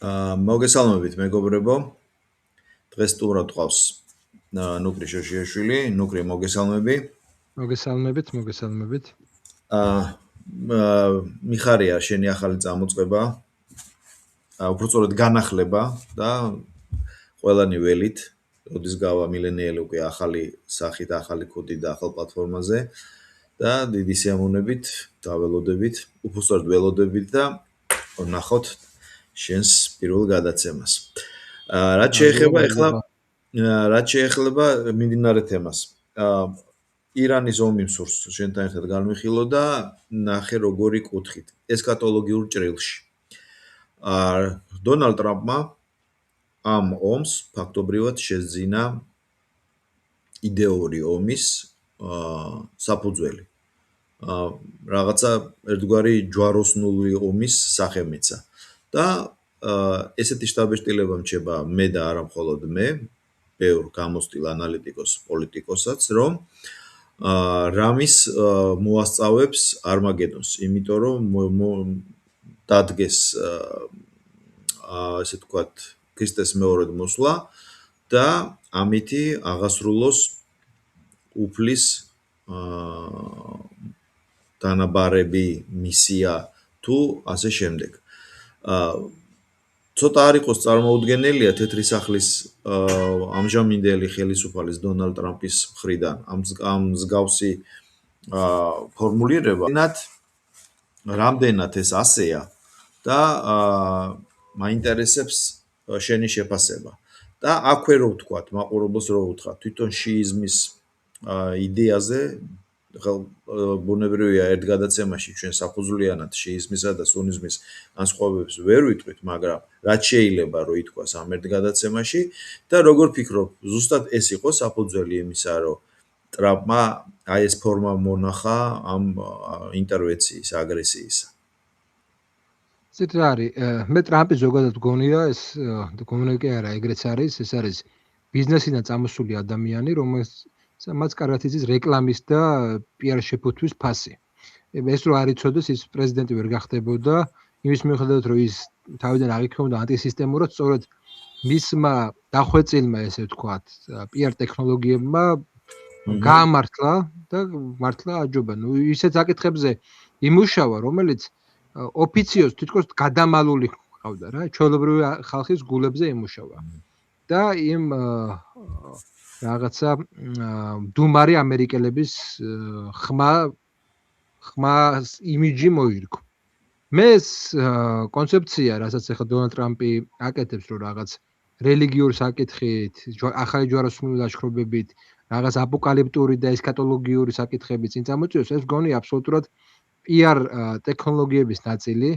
მოგესალმებით მეგობრებო. დღეს სტუმრად ყავს ნუკრი შოშიაშვილი. ნუკრი, მოგესალმები. მოგესალმებით. მიხარია შენი ახალი წამოწყება. უფრო სწორედ განახლება და ყველანი ველით, როდის გავა მილენიელი უკვე ახალი სახით, ახალი კოდით და ახალ პლატფორმაზე და დიდი სიამოვნებით დაველოდებით, უფრო სწორედ ველოდებით და ვნახოთ შენს პირველ გადაცემას. რაც შეეხება მიმდინარე თემას. ირანის ომი მსურს შენთან ერთად განვიხილო და ნახე როგორი კუთხით ესკატოლოგიურ ჭრილში. დონალდ ტრამპმა ამ ომს ფაქტობრივად შეძინა იდეური ომის საფუძველი. რაღაცა ერთგვარი ჯვაროსნული ომის სახე მიცა. და ესეთი შტაბეშტილება მრჩება მე და არა მხოლოდ მე, ბევრ გამოცდილ ანალიტიკოს, პოლიტიკოსაც, რომ რამის მოასწავებს არმაგედონს, იმიტომ რომ დადგეს ესე ვთქვათ, ქრისტეს მეორედ მოსვლა და ამითი აღასრულოს უფლის დანაბარები, მისია თუ ასე შემდეგ. ცოტა არ იყოს წარმოუდგენელია თეთრი სახლის ამჟამინდელი ხელისუფალის დონალდ ტრამპის მხრიდან ამ მსგავსი ფორმულირება. რამდენად ეს ასეა და მაინტერესებს შენი შეფასება. და აქვე რო ვთქვათ, მაყურებელს რო ვუთხრათ, თვითონ შიიზმის იდეაზე ბუნებრივია ერთ გადაცემაში ჩვენ საფუძვლიანად შიიზმისა და სუნიზმის განსხვავებებს ვერ ვიტყვით, მაგრამ რაც შეიძლება რომ ითქვას ამ ერთ გადაცემაში და როგორ ფიქრობ, ზუსტად ეს იყო საფუძველი იმისა, რომ ტრამპმა აი ეს ფორმა მონახა ამ ინტერვენციის, აგრესიისა. ცით არის, მე ტრამპი ზოგადად გონია ეს გონია კი არა, ეგრეც არის, ეს არის ბიზნესიდან წამოსული ადამიანი, რომელსაც კარგად იცის რეკლამის და პიარ შეფუთვის ფასი. ეს რო არ იცოდეს, ის პრეზიდენტი ვერ გახდებოდა, იმის მიუხედავად, რომ ის თავიდან აღიქვამდა ანტისისტემურად, სწორედ მისმა დახვეწილმა, ესე ვთქვათ, პიარ ტექნოლოგიებმა გაამართლა და მართლა აჯობა. ნუ ისეთ საკითხებზე იმუშავა, რომელიც ოფიციოზ თითქოს გადამალული ყავდა რა, ჩვეულებრივი ხალხის გულებზე იმუშავა. და იმ რაღაცა დუმარი ამერიკელების ხმა იმიჯი მოირგო. მე ეს კონცეფცია, რასაც ახლა დონალდ ტრამპი აკეთებს, რომ რაღაც რელიგიურ საკითხით, ახალი ჯვაროსნული ლაშქრობებით, რაღაც აპოკალიპტური და ესკატოლოგიური საკითხები წინ წამოწიოს, ეს გონი აბსოლუტურად პიარ ტექნოლოგიების ნაწილი,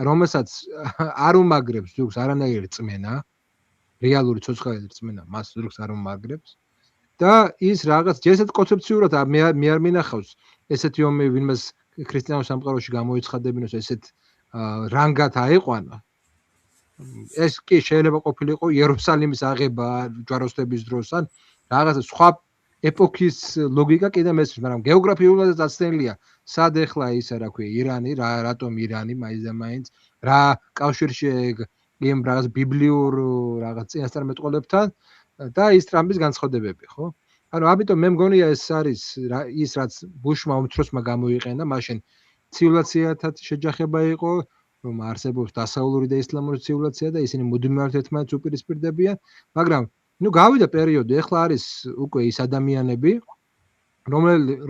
რომელსაც არ უმაგრებს ზოგს არანაირი რწმენა, რეალური ცოცხალი რწმენა მას ზოგს არ უმაგრებს და ის რაღაც ჯერეთ კონცეფციურად მე არ მინახავს ესეთი ომი ვინმეს ქრისტიანულ სამყაროში გამოიცხადებინოს ესეთ რანგად აიყვანა. ეს კი შეიძლება ყოფილიყო იერუსალიმის აღება ჯვაროსნების დროს ან რაღაცა სხვა ეპოქის ლოგიკა კიდე მესმის, მაგრამ გეოგრაფიულად დაცნელია. სად ეხლა ისა რა ქვია ირანი, რატომ ირანი მაინც და მაინც, რა კავშირში იმ რაღაც ბიბლიურ რაღაც წინასწარმეტყველებთან და ის ტრამპის განცხადებები, ხო? ანუ ამიტომ მე მგონია ეს არის ის რაც ბუშმა უმცროსმა გამოიყენა, მაშინ ცივილიზაციათა შეჯახება იყო, რომ არსებობს დასავლური და ისლამური ცივილიზაცია და ისინი მუდმივად ერთმანეთს უპირისპირდებიან, მაგრამ ნუ გავიდა პერიოდი, ეხლა არის უკვე ის ადამიანები,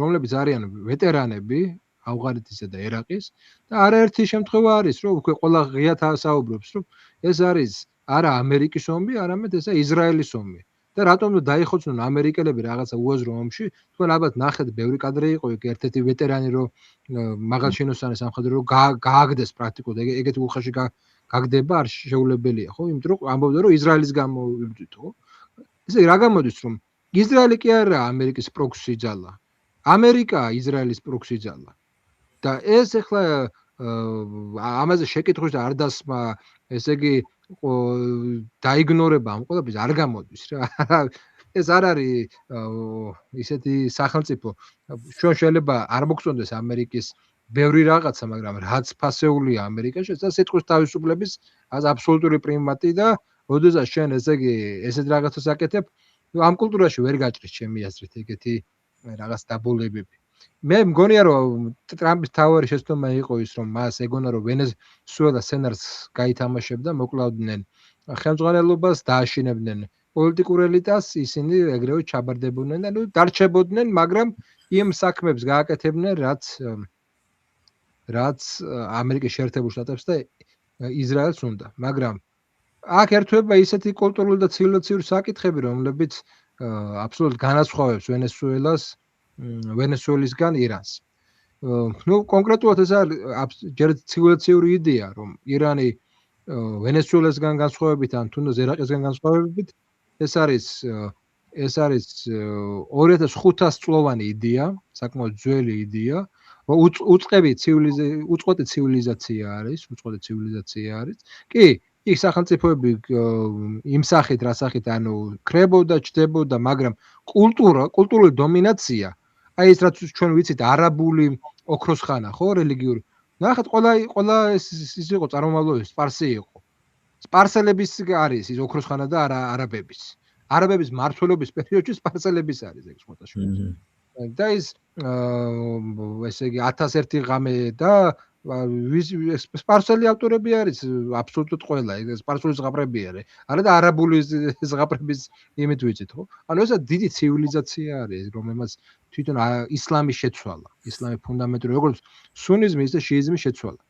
რომლებიც არიან ვეტერანები ავღანეთისა და ერაყის და არაერთი შემთხვევა არის, რომ უკვე ყველა ღიად საუბრობს, რომ ეს არის არა ამერიკის ომი, არამედ ესა ისრაელის ომი. და რატომ დაიხოცნონ ამერიკელები რაღაცა უაზრო ომში, თქვენ ალბათ ნახეთ, ბევრი კადრი იყო იქ ერთ-ერთი ვეტერანი, რომ მაღალშენოსანი სამხედრო რომ გააგდეს პრაქტიკულად, ეგეთი უხეში გაგდება არ შეუძლებელია, ხო? იმიტომ რომ ამბობდა, რომ ისრაელის გამო იბრძვით, ხო? ესე რა გამოდის, რომ ისრაელი კი არა ამერიკის პროქსი ძალა. ამერიკა ისრაელის პროქსი ძალა. და ეს ახლა ამაზე შეკითხვის და არ დასმა, ესე იგი დაიგნორება ამ ყველაფერს არ გამოდის რა. ეს არ არის ისეთი სახელმწიფო, ჩვენ შეიძლება არ მოგწონდეს ამერიკის ბევრი რაღაცა, მაგრამ რაც ფასეულია ამერიკაში, ეს სიტყვის თავისუფლების აბსოლუტური პრიმატი და როდესაც შენ ესე იგი ესეთ რაღაცას აკეთებ, ამ კულტურაში ვერ გაჭრის ჩემი აზრით ეგეთი რაღაც დაბოლებები. მე მგონია რომ ტრამპის თავარი შეცდომა იყო ის რომ მას ეგონა რომ ვენესუელა სცენარს გაითამაშებდა, მოკლავდნენ ხელმძღვანელობას, დააშინებდნენ პოლიტიკურ ელიტას, ისინი ეგრევე ჩაბარდებოდნენ და დარჩებოდნენ, მაგრამ იმ საქმებს გააკეთებდნენ, რაც ამერიკის შეერთებულ შტატებს და ისრაელს უნდა. მაგრამ აქ ერთვება ისეთი კულტურული და ცივილიზაციური საკითხები, რომლებიც აბსოლუტურად განასხვავებს ვენესუელისგან ირანს. კონკრეტულად ეს არის ჯერ ცივილიზაციური იდეა, რომ ირანი ვენესუელასგან განსხვავებით ან თუნდაც ერაყისგან განსხვავებით ეს არის 2500 წლოვანი იდეა, საკმაოდ ძველი იდეა, რომ უწყვეტი ცივილიზაცია არის. კი, იქ სახელმწიფოები იმ სახით, რა სახით, ანუ ქრებოდა, ჩდებოდა, მაგრამ კულტურული დომინაცია, აი ეს რაც ჩვენ ვიცით, არაბული ოქროს ხანა, ხო, რელიგიური. ნახეთ, ყველა ის იყო წარმომავლობის სპარსი იყო. სპარსელების არის ის ოქროს ხანა და არაბების. არაბების მმართველობის პერიოდში სპარსელების არის ეგ შეხოთაშუა. და ის ესე იგი 1001 ღამე და სპარსელი ავტორები არის აბსოლუტურად ყველა, ეს სპარსული ზღაპრები არის. არა და არაბული ზღაპრების იმით ვიცით, ხო? ანუ ესა დიდი ცივილიზაცია არის, რომელმაც თვითონ ისლამი შეცვალა. ისლამი ფუნდამენტური, როგორც სუნიზმი, ისე შიიზმი შეცვალა.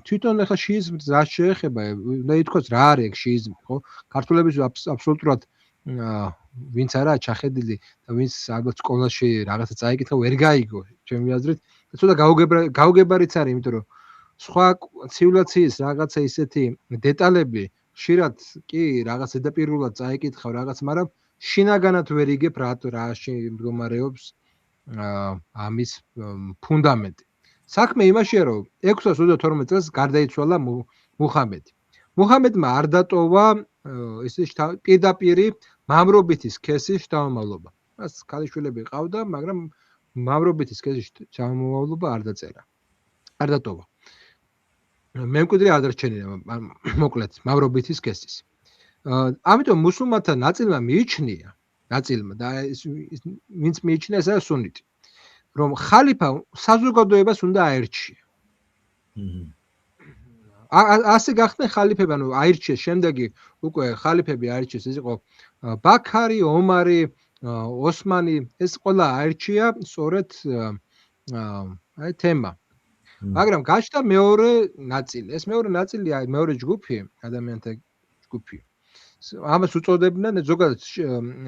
თვითონ ახლა შიიზმს რა შეეხება? უნდა ითქვას რა არის ეგ შიიზმი, ხო? ქართველების აბსოლუტურად ვინც არა ჩახედილი და ვინც ალბათ სკოლაში რაღაცა წაიკითხა, ვერ გაიგო, ჩემი აზრით. ცოტა გაუგებარიც არის, იმიტომ რომ სხვა ცივილიზაციის რაღაცა ისეთი დეტალები ხშირად კი რაღაც ზედაპირულად წაიკითხავ რაღაც, მაგრამ შინაგანად ვერ იგებ რაში მდგომარეობს ამის ფუნდამენტი. საქმე იმაშია, რომ 622 წელს გარდაიცვალა მუჰამედი. მუჰამედმა არ დატოვა ესე პირდაპირი მამრობითი სქესის შთამომავლობა. მას ქალიშვილები ყავდა, მაგრამ მამრობითი სქესის შთამომავლობა არ დაწერა. არ დატოვა. მემკვიდრე არ დარჩენილა, მოკლედ, მამრობითი სქესის. ამიტომ მუსულმანთა ნაწილმა მიიჩნია, და ვინც მიიჩნია, ეს არის სუნიტი, რომ ხალიფა საზოგადოებას უნდა აერჩია. ასე გახდნენ ხალიფები, ანუ აირჩიეს შემდეგი უკვე ხალიფები აირჩიეს, ეს იყო ბაქარი, ომარი, ოსმანი, ეს ყველა აირჩია სწორედ აი თემა. მაგრამ გაჩნდა მეორე ნაწილი. ეს მეორე ნაწილი, მეორე ჯგუფი, ადამიანთა ჯგუფი. ამას უწოდებდნენ ზოგადად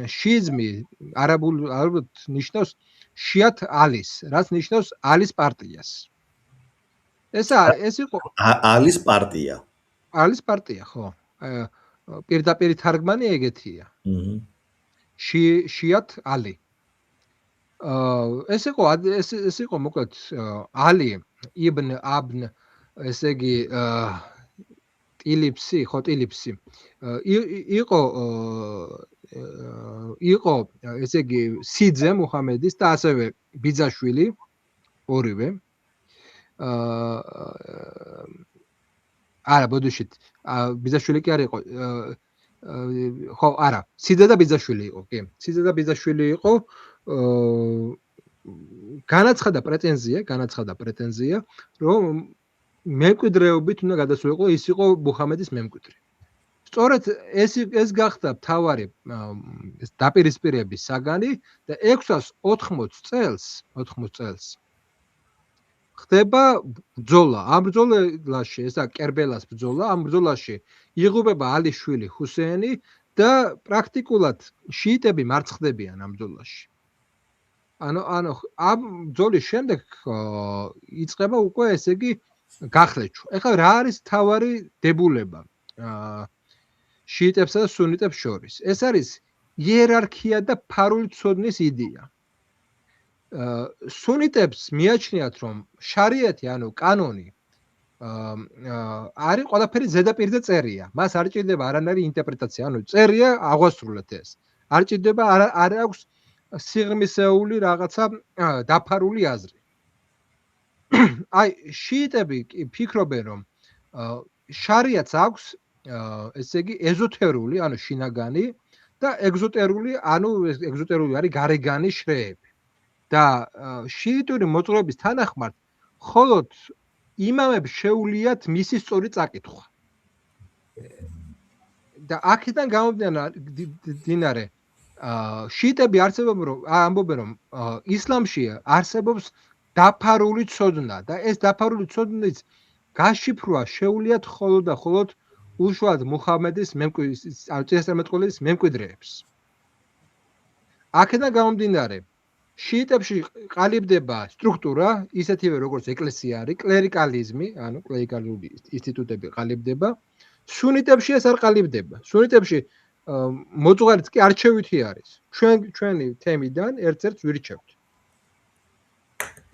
შიიზმი, არაბულად ნიშნავს შიათ ალის, რაც ნიშნავს ალის პარტიას. ეს იყო ალის პარტია. ალის პარტია, ხო. პირდაპირ თარგმანი ეგეთია. შიათ ალი. ეს იყო მოკლედ ალი იბნ აბნ, ესე იგი ტილიფსი, ხო ტილიფსი. იყო ესე იგი სიძე მუჰამედის და ასევე ბიძაშვილი ორივე. არა, ბოდიშით. ბიძაშვილი კი არ იყო. ხო, არა, სიძე და ბიძაშვილი იყო, კი. სიძე და ბიძაშვილი იყო. განაცხადა პრეტენზია, რომ მემკვიდრეობით უნდა გადასულიყო, ის იყო მუჰამედის მემკვიდრე. სწორედ ეს გახდა მთავარი დაპირისპირების საგანი და 680 წელს ხდება ბრძოლა. ამ ბრძოლაში, ესა კერბელას ბრძოლა, ამ ბრძოლაში იღუპება ალის შვილი ჰუსეინი და პრაქტიკულად შიიტები მარცხდებიან ამ ბრძოლაში. ანუ ამ ბრძოლის შემდეგ იწყება უკვე ესე იგი გახლეჩვა. ეხლა რა არის თავარი დებულება შიიტებსა და სუნიტებს შორის? ეს არის იერარქია და ფარული ცოდნის იდეა. სუნიტებს მიაჩნიათ, რომ შარიათი, ანუ კანონი არის ყველაფერი ზედაპირზე წერია. მას არ ჭირდება არანაირი ინტერპრეტაცია, ანუ წერია აღვასრულეთ ეს. არ ჭირდება, არ აქვს სიღრმისეული რაღაცა დაფარული აზრი. აი შიიტები ფიქრობენ რომ შარიათს აქვს ესე იგი ეზოთერული, ანუ შინაგანი და ეგზოტერული, ანუ ეგზოტერული არის გარეგანი შრეები. და შიიტური მოძღვრების თანახმად მხოლოდ იმამებს შეუძლიათ მისი სწორი წაკითხვა. და აქედან გამომდინარე შიიტები ამბობენ რომ ისლამში არსებობს დაფარული ცოდნა და ეს დაფარული ცოდნით გაშიფრვა შეუძლიათ მხოლოდ და მხოლოდ უშუალოდ მუჰამედის წინასწარმეტყველის მემკვიდრეებს. აქედან გამომდინარე შიიტებში ყალიბდება სტრუქტურა, ისეთივე როგორც ეკლესია არის, კლერიკალიზმი, ანუ კლერიკალური ინსტიტუტები ყალიბდება. სუნიტებში ეს არ ყალიბდება. სუნიტებში მოძღვარიც კი არჩევითი არის. ჩვენი თემიდან ერთ-ერთს ვირჩევთ.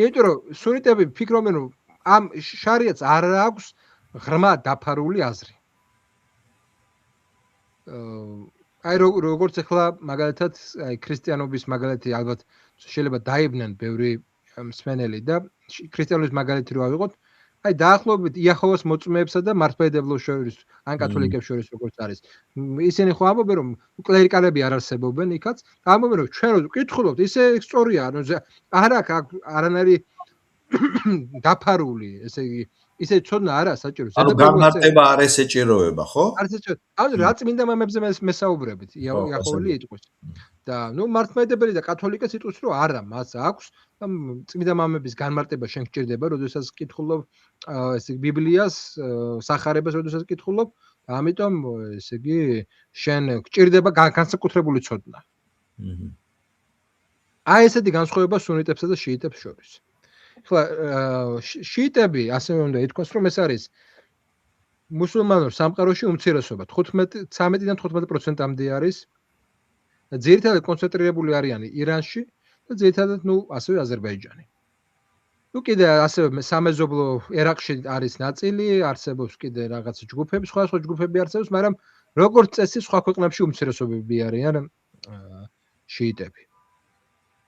იმიტომ რომ სუნიტები ფიქრობენ რომ ამ შარიათს არ აქვს ღრმა დაფარული აზრი. აი როგორც ახლა მაგალითად აი ქრისტიანობის მაგალითი ალბათ შეიძლება დაიბნენ ბევრი მსმენელი და ქრისტიანობის მაგალითი რო ავიღოთ, აი დაახლოებით იაჰოვას მოწმეებსა და მართლმადიდებლებს შორის, ან კათოლიკებს შორის როგორც არის. ისინი ხო ამბობენ რომ კლერიკალები არ არსებობენ იქაც, ამბობენ რომ ჩვენ რო ვკითხულობთ, ისე ისტორია, ანუ არ აქვს არანაირი დაფარული, ესე იგი ისე ცოდნა არა საჭირო. ანუ განმარტება არ ესეჭიროება, ხო? არ ესეჭირო. ანუ რა წმინდა მამებზე მესაუბრებით, იაჰოველი იტყვის. და ნუ მართლმადიდებელი და კათოლიკეც იტყვის რომ არა, მას აქვს წმინდა მამების განმარტება შენ გჭირდება, როდესაც კითხულობ ესე იგი ბიბლიას, სახარებას როდესაც კითხულობ, ამიტომ ესე იგი შენ გჭირდება განსაკუთრებული ცოდნა. აი ესეთი განსხვავება სუნიტებსა და შიიტებს შორის. ხლა შიიტები ასევე უნდა ითქვას რომ ეს არის მუსულმანურ სამყაროში უმცირესობა 13-დან 15%-მდე არის. ძირითადად კონცენტრირებული არიან ირანში და ძირითადად ასევე აზერბაიჯანი. კიდე ასევე სამეზობლო ერაყში არის ნაწილი, არსებობს კიდე რაღაც ჯგუფები, სხვა ჯგუფები არსებობს, მაგრამ როგორც წესი სხვა ქვეყნებში უმცირესობები არიან შიიტები.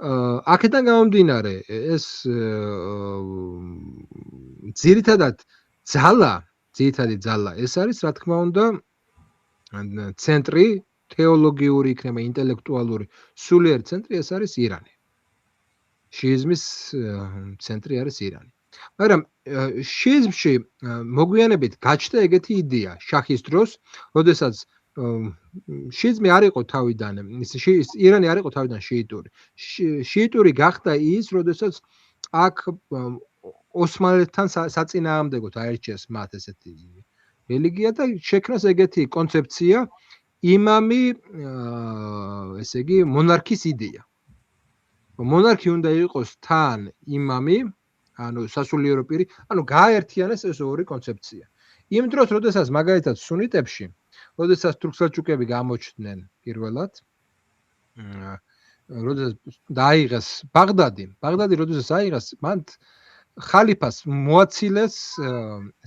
აქედან გამომდინარე ეს ძირითადი ძალა ეს არის რა თქმა უნდა ცენტრი თეოლოგიური იქნება ინტელექტუალური სულიერ ცენტრი ეს არის ირანი. შიიზმის ცენტრი არის ირანი. მაგრამ შიიზმში მოგვიანებით გაჩნდა ეგეთი იდეა შაჰის დროს, როდესაც შიიზმი არ იყო თავიდან, ირანი არ იყო თავიდან შიიტური. შიიტური გახდა ის, როდესაც აქ ოსმალეთთან საწინააღმდეგოდ აირჩიეს მათ ესეთი რელიგია და შექმნეს ეგეთი კონცეფცია იმამი, ესე იგი მონარქის იდეა. მონარქი უნდა იყოს თან იმამი, ანუ სასულიერო პირი, ანუ გააერთიანეს ეს ორი კონცეფცია. იმ დროს, როდესაც მაგალითად სუნიტებში, როდესაც თურქ-სელჩუკები გამოჩნდნენ პირველად, როდესაც დაიღეს ბაღდადი, როდესაც აიღეს, მან ხალიფას მოაცილეს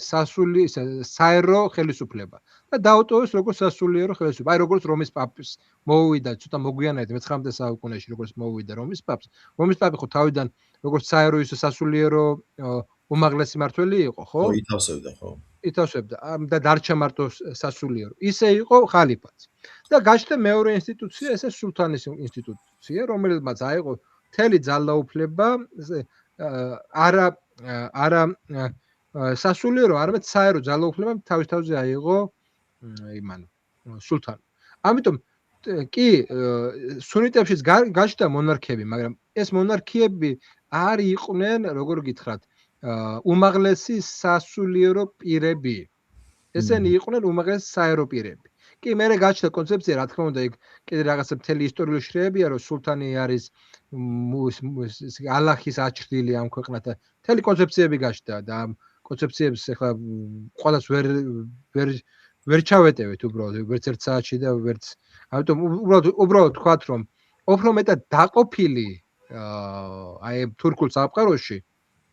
საერო ხელისუფლება და დაუტოვეს როგორც სასულიერო ხელისუფლება. აი როგორც რომის პაპის მოუვიდა ცოტა მოგვიანებით 19 საუკუნეში როგორც მოუვიდა რომის პაპს. რომის პაპი ხო თავიდან როგორც საერო ისე სასულიერო უმაღლესი მმართველი იყო, ხო? ითავსებდა, ხო? ითავსებდა და დარჩა მარტო სასულიერო. ისე იყო ხალიფაც. და გაჩნდა მეორე ინსტიტუცია, ესე სულთანის ინსტიტუცია, რომელმაც აიღო მთელი ძალაუფლება არა სასულიერო, არამედ საერო ძალაუფლება თავის თავზე აიღო იმან სულთანმა. ამიტომ კი სუნიტებშიც გაჩნდა მონარქიები, მაგრამ ეს მონარქიები არ იყვნენ, როგორ გითხრათ, უმაღლესი სასულიერო პირები. ესენი იყვნენ უმაღლესი საერო პირები. კი, მერე გაჩნდა კონცეფცია, რა თქმა უნდა, იქ კიდე რაღაცა მთელი ისტორიული შრეებია, რომ სულთანი არის ალაჰის აჩრდილი ამ ქვეყნათა. მთელი კონცეფციები გაჩნდა და ამ კონცეფციებს ახლა ყველას ვერ ჩავეტევით უბრალოდ, ვერც ერთ საათში და ვერც ამიტომ უბრალოდ თქვათ, რომ უფრო მეტად დაყოფილი აი თურქულ სამყაროში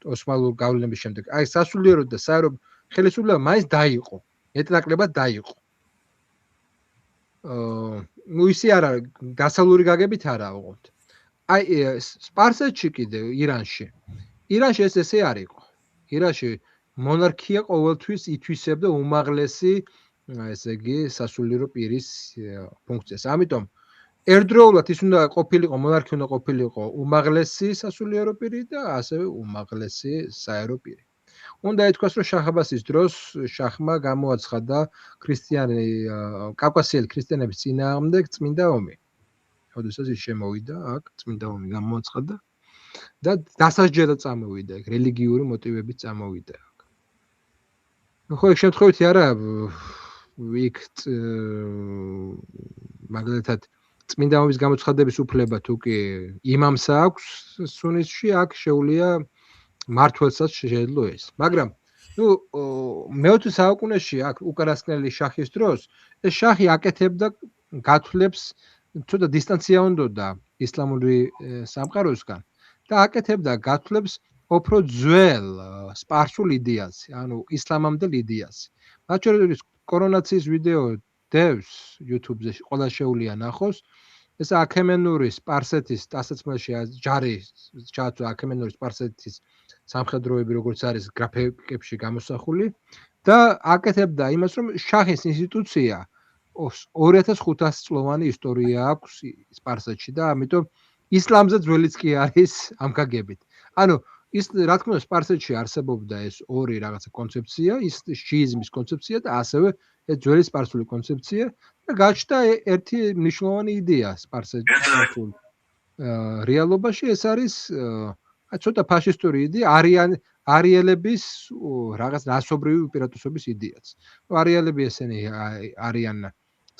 ოსმალურ გავლენების შემდეგ, აი სასულიერო და საერო ხელისუფლება მაინც დაიყო, მეტნაკლებად დაიყო. ისე არა, დასავლური გაგებით არა უყურთ. აი სპარსეთში კიდე ირანში ეს ესე არ იყო. ირანში მონარქია ყოველთვის ითვისებდა უმაღლესი, ესე იგი, სასულიერო პირის ფუნქციას. ამიტომ ერთდროულად ის უნდა ყოფილიყო, მონარქი უნდა ყოფილიყო უმაღლესი სასულიერო პირი და ასევე უმაღლესი საერო პირი. უნდა ითქვას, რომ შაჰ აბასის დროს შაჰმა გამოაცხადა კავკასიელი ქრისტიანების წინააღმდეგ წმინდა ომი. როდესაც ის შემოვიდა აქ, წმინდა ომი გამოაცხადა და დასაჯელად წამოვიდა, რელიგიური მოტივებით წამოვიდა აქ. ხო, ეგ შემთხვევით არა, იქ მაგალითად წმინდა ომის გამოცხადების უფლება თუ კი იმამს აქვს სუნისში, აქ შეუძლია მართველსაც შეეძლო ეს. მაგრამ მე-20 საუკუნეში აქ უკანასკნელი შაჰის დროს ეს შაჰი აკეთებდა გათვლებს, ცოტა დისტანცია უნდოდა ისლამური სამყაროსგან და აკეთებდა გათვლებს უფრო ძველ სპარსულ იდეაზე, ანუ ისლამამდელ იდეაზე. მათ შორის კორონაციის ვიდეო დევს YouTube-ზე ყველა შეუძლია ნახოს. ეს აქემენურის სპარსეთის დასაცმელში ჯარი ჩააცვა აქემენურის სპარსეთის სამხედროები როგორც არის გრაფიკებში გამოსახული და აკეთებდა იმას, რომ შაჰის ინსტიტუცია 2500 წლოვანი ისტორია აქვს სპარსეთში და ამიტომ ისლამზე ძველიც კი არის ამ გაგებით. ანუ ის რა თქმა უნდა სპარსეთში არსებობდა ეს ორი რაღაცა კონცეფცია, ის შიიზმის კონცეფცია და ასევე ეს ძველი სპარსული კონცეფცია და გაჩნდა ერთი მნიშვნელოვანი იდეა სპარსეთში რეალობაში ეს არის ცოტა ფაშისტური იდეა არიელების რაღაც რასობრივი უპირატესობის იდეაც. არიელები ესენი არიან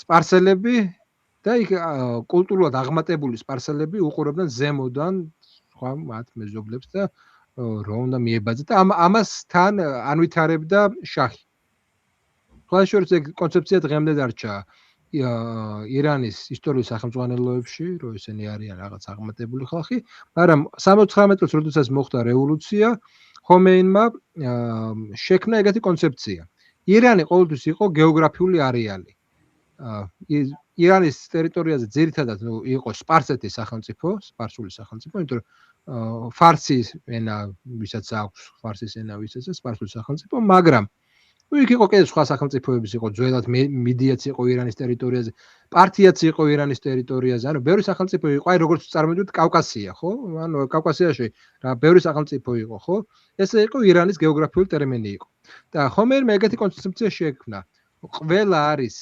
სპარსელები და იქ კულტურულად აღმატებული სპარსელები უყურებდნენ ზემოდან სხვა მათ მეზობლებს და რომ უნდა მიებაძათ და ამასთან ანვითარებდა შაჰი. სხვა შორის ეგ კონცეფცია დღემდე დარჩა ირანის ისტორიის სახელმძღვანელოებში, რომ ესენი არიან რაღაც აღმატებული ხალხი, მაგრამ 79 წელს როდესაც მოხდა რევოლუცია, ხომეინმა შექმნა ეგეთი კონცეფცია. ირანი ყოველთვის იყო გეოგრაფიული არეალი. ირანის ტერიტორიაზე ძირითადად იყო სპარსეთის სახელმწიფო, სპარსული სახელმწიფო, იმიტომ რომ ფარსის ენა, ვისაც აქვს ფარსის ენა, ვისაც სპარსული სახელმწიფო, მაგრამ იქ იყო კიდევ სხვა სახელმწიფოებიც იყო, ძველად მიდიაც იყო ირანის ტერიტორიაზე, პართიაც იყო ირანის ტერიტორიაზე, ანუ ბევრი სახელმწიფო იყო, აი როგორც წარმოვიდგინოთ კავკასია, ხო? ანუ კავკასიაში რა ბევრი სახელმწიფო იყო, ხო? ესე იყო ირანის გეოგრაფიული ტერმინი იყო. და ხომეინმა ეგეთი კონცეფცია შექმნა. ყველა არის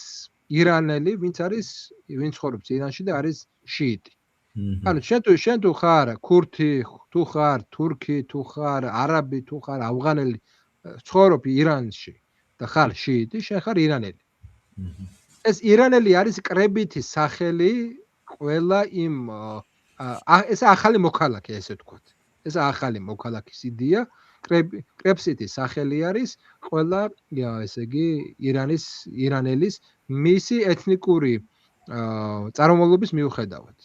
ირანელი, ვინც ცხოვრობს ირანში და არის შიიტი. ანუ შენ თუ ხარ ქურთი, თუ ხარ თურქი, თუ ხარ არაბი, თუ ხარ ავღანელი, ცხოვრობ ირანში და ხარ შიიტი, შენ ხარ ირანელი. ეს ირანელი არის კრებითი სახელი ყველა იმ ეს ახალი მოქალაქე, ესე ვთქვათ. ეს ახალი მოქალაქის იდეა, კრებსითი სახელი არის ყველა, ესე იგი, ირანელის მისი ეთნიკური წარმომავლობის მიუხედავად.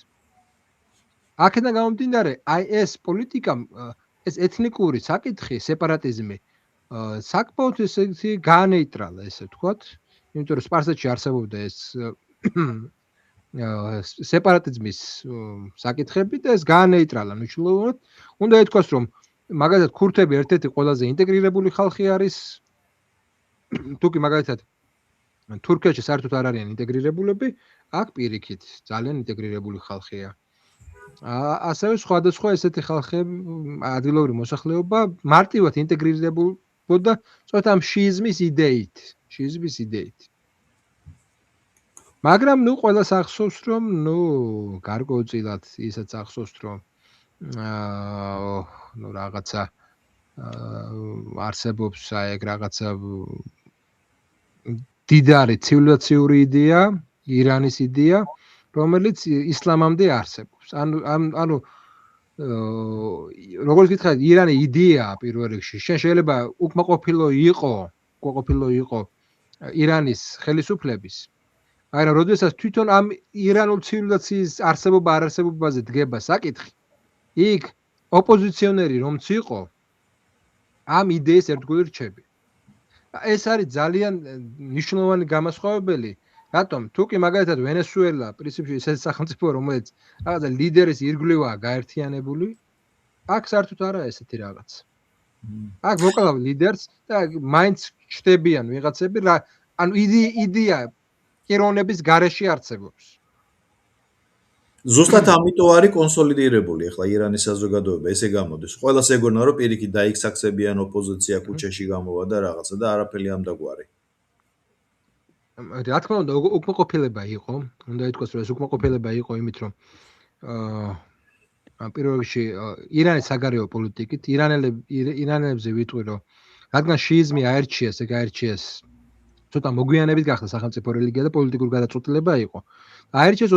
აქედან გამომდინარე, აი ეს პოლიტიკა, ეს ეთნიკური საკითხი, სეპარატიზმი საკმაოდ ისეთი გაანეიტრალა, ესე ვთქვათ, იმიტომ რომ სპარსეთში არსებობდა ეს სეპარატიზმის საკითხები და ეს გაანეიტრალა მნიშვნელოვნად. უნდა ითქვას, რომ მაგალითად ქურთები ერთ-ერთი ყველაზე ინტეგრირებული ხალხი არის. თუკი მაგალითად თურქეთში საერთოდ არ არიან ინტეგრირებულები, აქ პირიქით ძალიან ინტეგრირებული ხალხია. ასევე სხვადასხვა ესეთი ხალხები, ადგილობრივი მოსახლეობა მარტივად ინტეგრირებულობდა სწორედ ამ შიიზმის იდეით. მაგრამ ყველას ახსოვს, რომ გარკვეულწილად ისაც ახსოვს, რომ რაღაცა არსებობს ეგ რაღაცა დიდარი ცივილიზაციური იდეა, ირანის იდეა, რომელიც ისლამამდე არსებობს. ანუ როგორც გითხარით, ირანი იდეაა პირველ რიგში. შენ შეიძლება უკმაყოფილო იყო ირანის ხელისუფლების. მაგრამ როდესაც თვითონ ამ ირანულ ცივილიზაციის არსებობა არარსებობაზე დგება საკითხი, იქ ოპოზიციონერი რომც იყო, ამ იდეის ერთგული რჩები. ეს არის ძალიან მნიშვნელოვანი გამოსხივებელი. რატომ? თუკი მაგალითად ვენესუელა პრინციპში ეს სახელმწიფო, რომელიც რაღაცა ლიდერის ირგვლივაა გაერთიანებული, აქ საერთოდ არა ესეთი რაღაც. აქ მოკლავ ლიდერს და მაინც ჩდებიან ვიღაცები რა ანუ იდეა პიროვნების გარეშე არსებობს. ზუსტად ამიტომ არის კონსოლიდირებული ახლა ირანის საზოგადოება, ესე გამოდის. ყველას ეგონა რომ პირიქით დაიქსაქსებიან ოპოზიცია ქუჩაში გამოვა და რაღაცა და არაფერი ამდაგვარი. რა თქმა უნდა უკმაყოფილება იყო, უნდა ითქვას რომ ეს უკმაყოფილება იყო იმით რომ პირველ რიგში ირანის საგარეო პოლიტიკით ირანელებზე ვიტყვი რომ რადგან შიიზმი აერჩიეს, ეგ აერჩიეს ცოტა მოგვიანებით გახდა სახელმწიფო რელიგია და პოლიტიკური გადაწყვეტილება იყო. აერჩიეს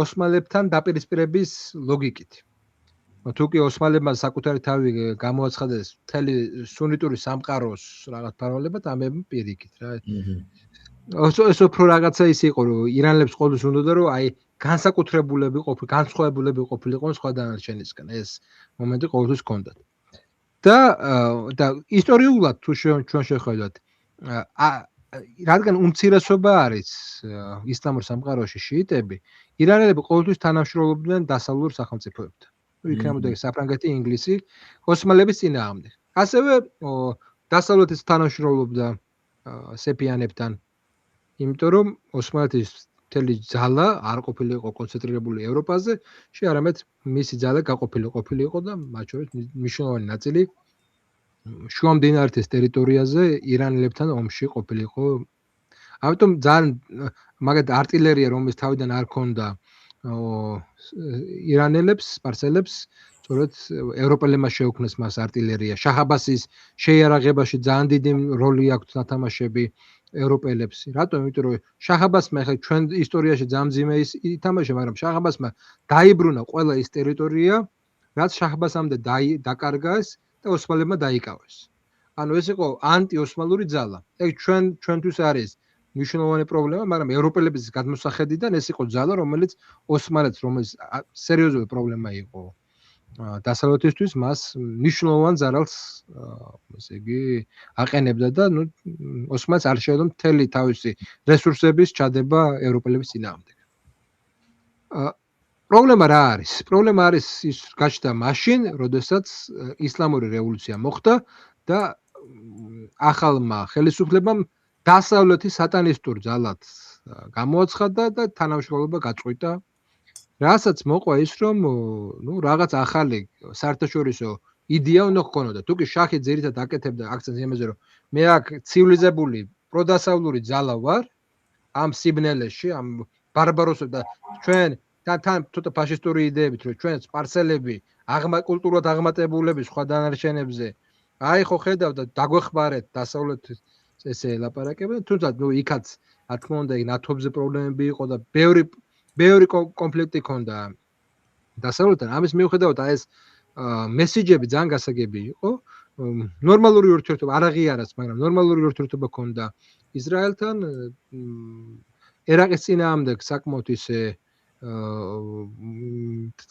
ოსმალებთან დაპირისპირების ლოგიკით. თუ კი ოსმალებმა საკუთარი თავი გამოაცხადეს მთელი სუნიტური სამყაროს რაღაც ფარვალებად, ამები პირიქით რა. ეს უფრო რაღაცა ის იყო რომ ირანელებს ყოველთვის უნდოდა რომ აი განსაკუთრებულები განსხვავებულები ყოფილიყონ სხვა დანარჩენისგან. ეს მომენტი ყოველთვის ჰქონდათ. და ისტორიულად თუ ჩვენ შევხედავთ რადგან უმცირესობა არის ისლამურ სამყაროში შიიტები, ირანელები ყოველთვის თანამშრომლობდნენ დასავლურ სახელმწიფოებთან. იქნებოდა საფრანგეთი, ინგლისი, ოსმალების წინააღმდეგ. ასევე დასავლეთის თანამშრომლობდა სეფიანებთან. იმიტომ რომ ოსმალეთის მთელი ძალა არ ყოფილიყო კონცენტრირებული ევროპაზე, არამედ მისი ძალა გაყოფილი ყოფილიყო და მათ შორის მნიშვნელოვანი ნაწილი შუამდინარეთის ტერიტორიაზე ირანელებთან ომში ყოფილიყო. ამიტომ ძალიან მაგათ артиლერია რომელიც თავიდან არ ქონდა ირანელებს, სპარსელებს, სწორედ ევროპელებმა შეუქმნეს მას артиლერია. შაჰაბასის შეიარაღებაში ძალიან დიდი როლი აქვს ნათამაშები ევროპელებს. რატომ? იმიტომ რომ შაჰაბასმა ხა ჩვენ ისტორიაში ძალიან მძიმე ითამაშა, მაგრამ შაჰაბასმა დაიბრუნა ყველა ის ტერიტორია, რაც შაჰაბასამდე დაკარგეს და ოსმალებმა დაიკავეს. ანუ ეს იყო ანტიოსმალური ძალა. ეგ ჩვენთვის არის მნიშვნელოვანი პრობლემა, მაგრამ ევროპელების გადმოსახედიდან ეს იყო ძალა, რომელიც ოსმალეთს, რომელიც სერიოზული პრობლემა იყო დასავლეთისთვის, მას მნიშვნელოვან ზარალს, ესე იგი, აყენებდა და ნუ ოსმალეთს არ შეეძლო მთელი თავისი რესურსების ჩადება ევროპელების წინააღმდეგ. პრობლემა რა არის? პრობლემა არის ის გაჩნდა მაშინ, როდესაც ისლამური რევოლუცია მოხდა და ახალმა ხელისუფლებამ დასავლეთის სატანისტურ ძალად გამოაცხადა და თანამშრომლობა გაწყვიტა. რასაც მოყვა ის რომ ნუ რაღაც ახალი საერთაშორისო იდეა უნდა ჰქონოდა. თუ კი შაჰი ძირითადად აკეთებდა აქცენტს იმაზე რომ მე აქ ცივილიზებული პროდასავლური ძალა ვარ ამ სიბნელეში, ამ ბარბაროსებს და ჩვენ თან ცოტა ფაშისტური იდეებით რომ ჩვენ სპარსელები კულტურად აღმატებულები სხვა დანარჩენებზე აი ხო ხედავ და დაგვეხმარეთ დასავლეთის ესე ლაპარაკებენ, თუმცა ნუ იქაც რა თქმა უნდა ნათობზე პრობლემები იყო და ბევრი კონფლიქტი ჰქონდა დასავლეთთან. ამის მიუხედავად აი ეს მესიჯები ძალიან გასაგები იყო. ნორმალური ურთიერთობა არ აღიარეს, მაგრამ ნორმალური ურთიერთობა ჰქონდა ისრაელთან, ერაყის წინააღმდეგ საკმაოდ ისე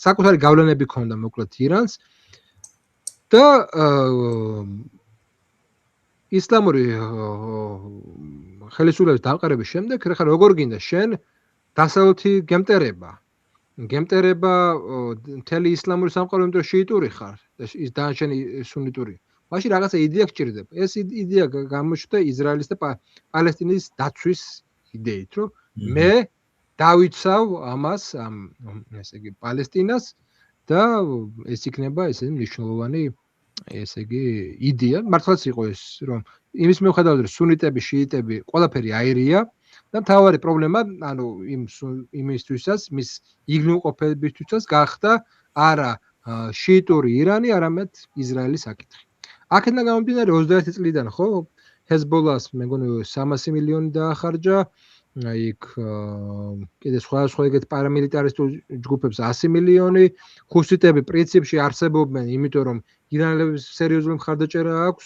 საკუთარი გავლენები ჰქონდა მოკლედ ირანს და ისლამური ხელისუფლების დამყარების შემდეგ ხა როგორ გინდა შენ დასავლეთი გემტერება მთელი ისლამური სამყარო, იმიტომ შიიტური ხარ და ის დანარჩენი სუნიტური. მაშინ რაღაცა იდეა გჭირდება. ეს იდეა გამოჩნდა ისრაელის და პალესტინის დაცვის იდეით, რომ მე დავიცავ ამას, ესე იგი პალესტინას და ეს იქნება ესე მნიშვნელოვანი ესე იგი იდეა. მართლაც იყო ეს, რომ იმის მიუხედავად რომ სუნიტები, შიიტები ყველაფერი აირია და მთავარი პრობლემა, ანუ იმისთვისაც, მის იგნურყოფებისთვისაც გახდა არა შიიტური ირანი, არამედ ისრაელის საკითხი. აქედან გამომდინარე 21 წლიდან ხო ჰეზბოლას მეგონი 300 მილიონი დაახარჯა, იქ კიდე სხვა ეგეთ პარამილიტარისტულ ჯგუფებს 100 მილიონი, ხუსიტები პრინციპში არსებობენ, იმიტომ რომ ირანელებს სერიოზული მხარდაჭერა აქვს.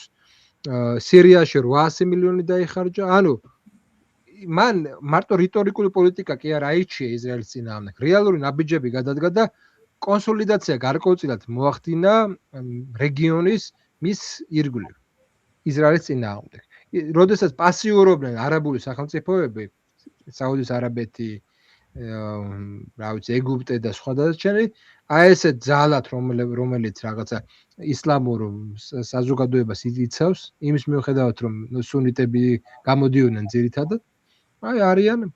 სირიაში 800 მილიონი დაიხარჯა. ანუ მან მარტო რიტორიკული პოლიტიკა კი არ აიჩია ისრაელის წინააღმდეგ. რეალური ნაბიჯები გადადგა და კონსოლიდაცია გარკვეულწილად მოახდინა რეგიონის მის ირგვლივ ისრაელის წინააღმდეგ. როდესაც პასიურობდნენ არაბული სახელმწიფოები, საუდის არაბეთი, რა ვიცი, ეგვიპტე და სხვა დანარჩენი, აი ესეთ ძალად რომელიც რაღაცა ისლამურ საზოგადოებას იცავს, იმის მიუხედავად რომ სუნიტები გამოდიოდნენ ძირითადად, აი არიან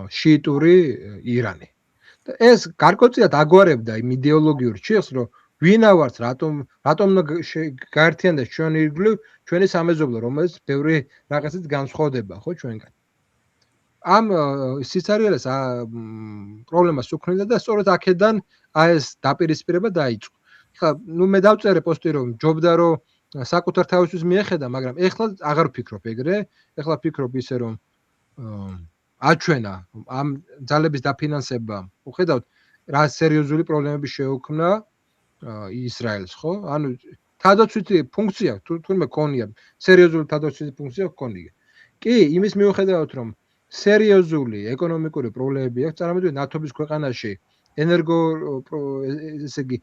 შიიტური ირანი. და ეს გარკვეულწილად აგვარებდა იმ იდეოლოგიურ ჩიხს, რომ ვინა ვართ, რატომ გაერთიანდეს ჩვენი ირგვლივ, ჩვენი სამეზობლო, რომელიც ბევრი რაღაცით განსხვავდება, ხო, ჩვენგან. ამ სიცარიელეს პრობლემას უქმნიდა და სწორედ აქედან აი ეს დაპირისპირება დაიწყო. ხა, მე დავწერე პოსტი რომ ჯობდა რომ საკუთარ თავისთვის მიეხედა, მაგრამ ეხლა აღარ ვფიქრობ ეგრე, ეხლა ვფიქრობ ისე რომ აჩვენა ამ ძალების დაფინანსება. უხედავთ რა სერიოზული პრობლემები შეუქმნა ისრაელს, ხო? ანუ თავდაცვითი ფუნქცია თურმე ქონია, სერიოზული თავდაცვითი ფუნქცია ქონია. კი, იმის მიუხედავად რომ სერიოზული ეკონომიკური პრობლემები აქვს, წარმოვიდგინეთ ნათობის ქვეყანაში ესე იგი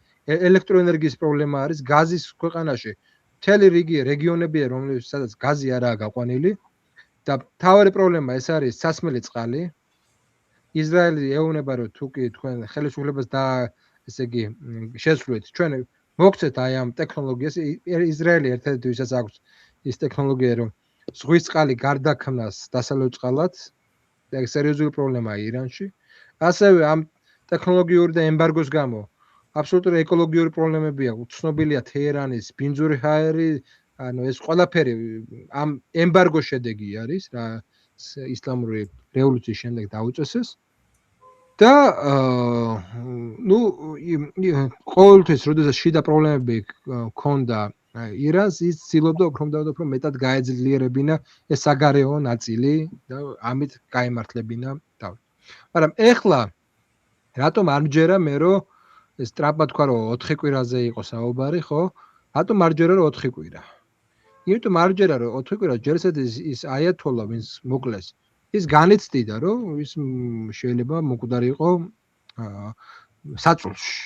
ელექტროენერგიის პრობლემა არის, გაზის ქვეყანაში მთელი რიგი რეგიონებია, რომელსაც გაზი არაა გაყვანილი და მთავარი პრობლემა ეს არის სასმელი წყალი. ისრაელი ეუბნება რომ თუ კი თქვენ ხელისუფლებას და ესე იგი შეცვლით, ჩვენ მოგცეთ აი ამ ტექნოლოგიას. ისრაელი ერთ-ერთი ვისაც აქვს ის ტექნოლოგია რომ ზღვის წყალი გარდაქმნას დასალევ წყალად. ეს სერიოზული პრობლემაა ირანში. ასევე ამ ტექნოლოგიური და ემბარგოს გამო აბსოლუტური ეკოლოგიური პრობლემები აქვს. ცნობილია თეერანის ბინძური ჰაერი, ანუ ეს ყველაფერი ამ ემბარგოს შედეგი არის, რა ისლამური რევოლუციის შემდეგ დაუწესეს. და ყოველთვის როდესაც შიდა პრობლემები ქონდა ირანს, ის ცდილობდა უფრო მეტად გაეძლიერებინა ეს საგარეო ნაწილი და ამით გაემართლებინა თავი. მაგრამ ეხლა რატომ არ მჯერა მე რომ ეს ტრამპმა თქვა რომ 4 კვირაზე იყო საუბარი, ხო? რატომ არ მჯერა რომ 4 კვირა? იმიტომ არ მჯერა რომ 4 კვირა ჯერსად ის აიათოლა ვინც მოკლეს, ის განიცდიდა რომ ის შეიძლება მოკვდარიყო საწოლში.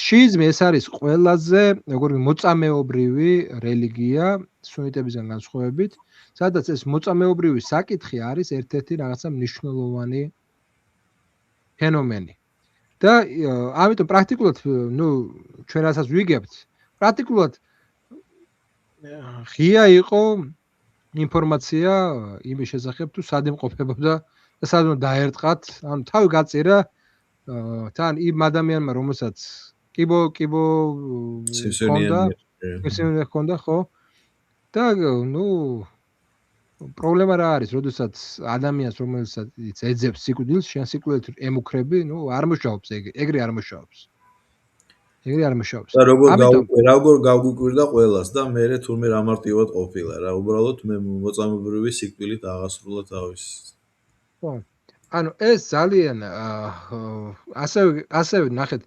შიიზმი ეს არის ყველაზე როგორი მოწამეობრივი რელიგია სუნიტებისგან განსხვავებით, სადაც ეს მოწამეობრივი საკითხი არის ერთ-ერთი რაღაცა მნიშვნელოვანი ფენომენი. და ამიტომ პრაქტიკულად, ჩვენ რასაც ვიგებთ, პრაქტიკულად ღია იყო ინფორმაცია იმის შესახებ, თუ სად იმყოფებოდა და სად უნდა დაერტყათ, ანუ თავი გაწირა თან იმ ადამიანმა, რომელსაც კიბო ჰქონდა, ხო? და პრობლემა რა არის, როდესაც ადამიანს რომელსაც ეძებს სიკვდილს, შენ სიკვდილით ემუქრები, არ მუშაობს ეგრე არ მუშაობს. ეგრე არ მუშაობს. და როგორ გავგვიკვირდა ყველას და მე თურმე რა მარტივად ყოფილა რა, უბრალოდ მე მოწამეობრივი სიკვდილით აღასრულა თავის. ხო. ანუ ეს ძალიან ასევე ნახეთ,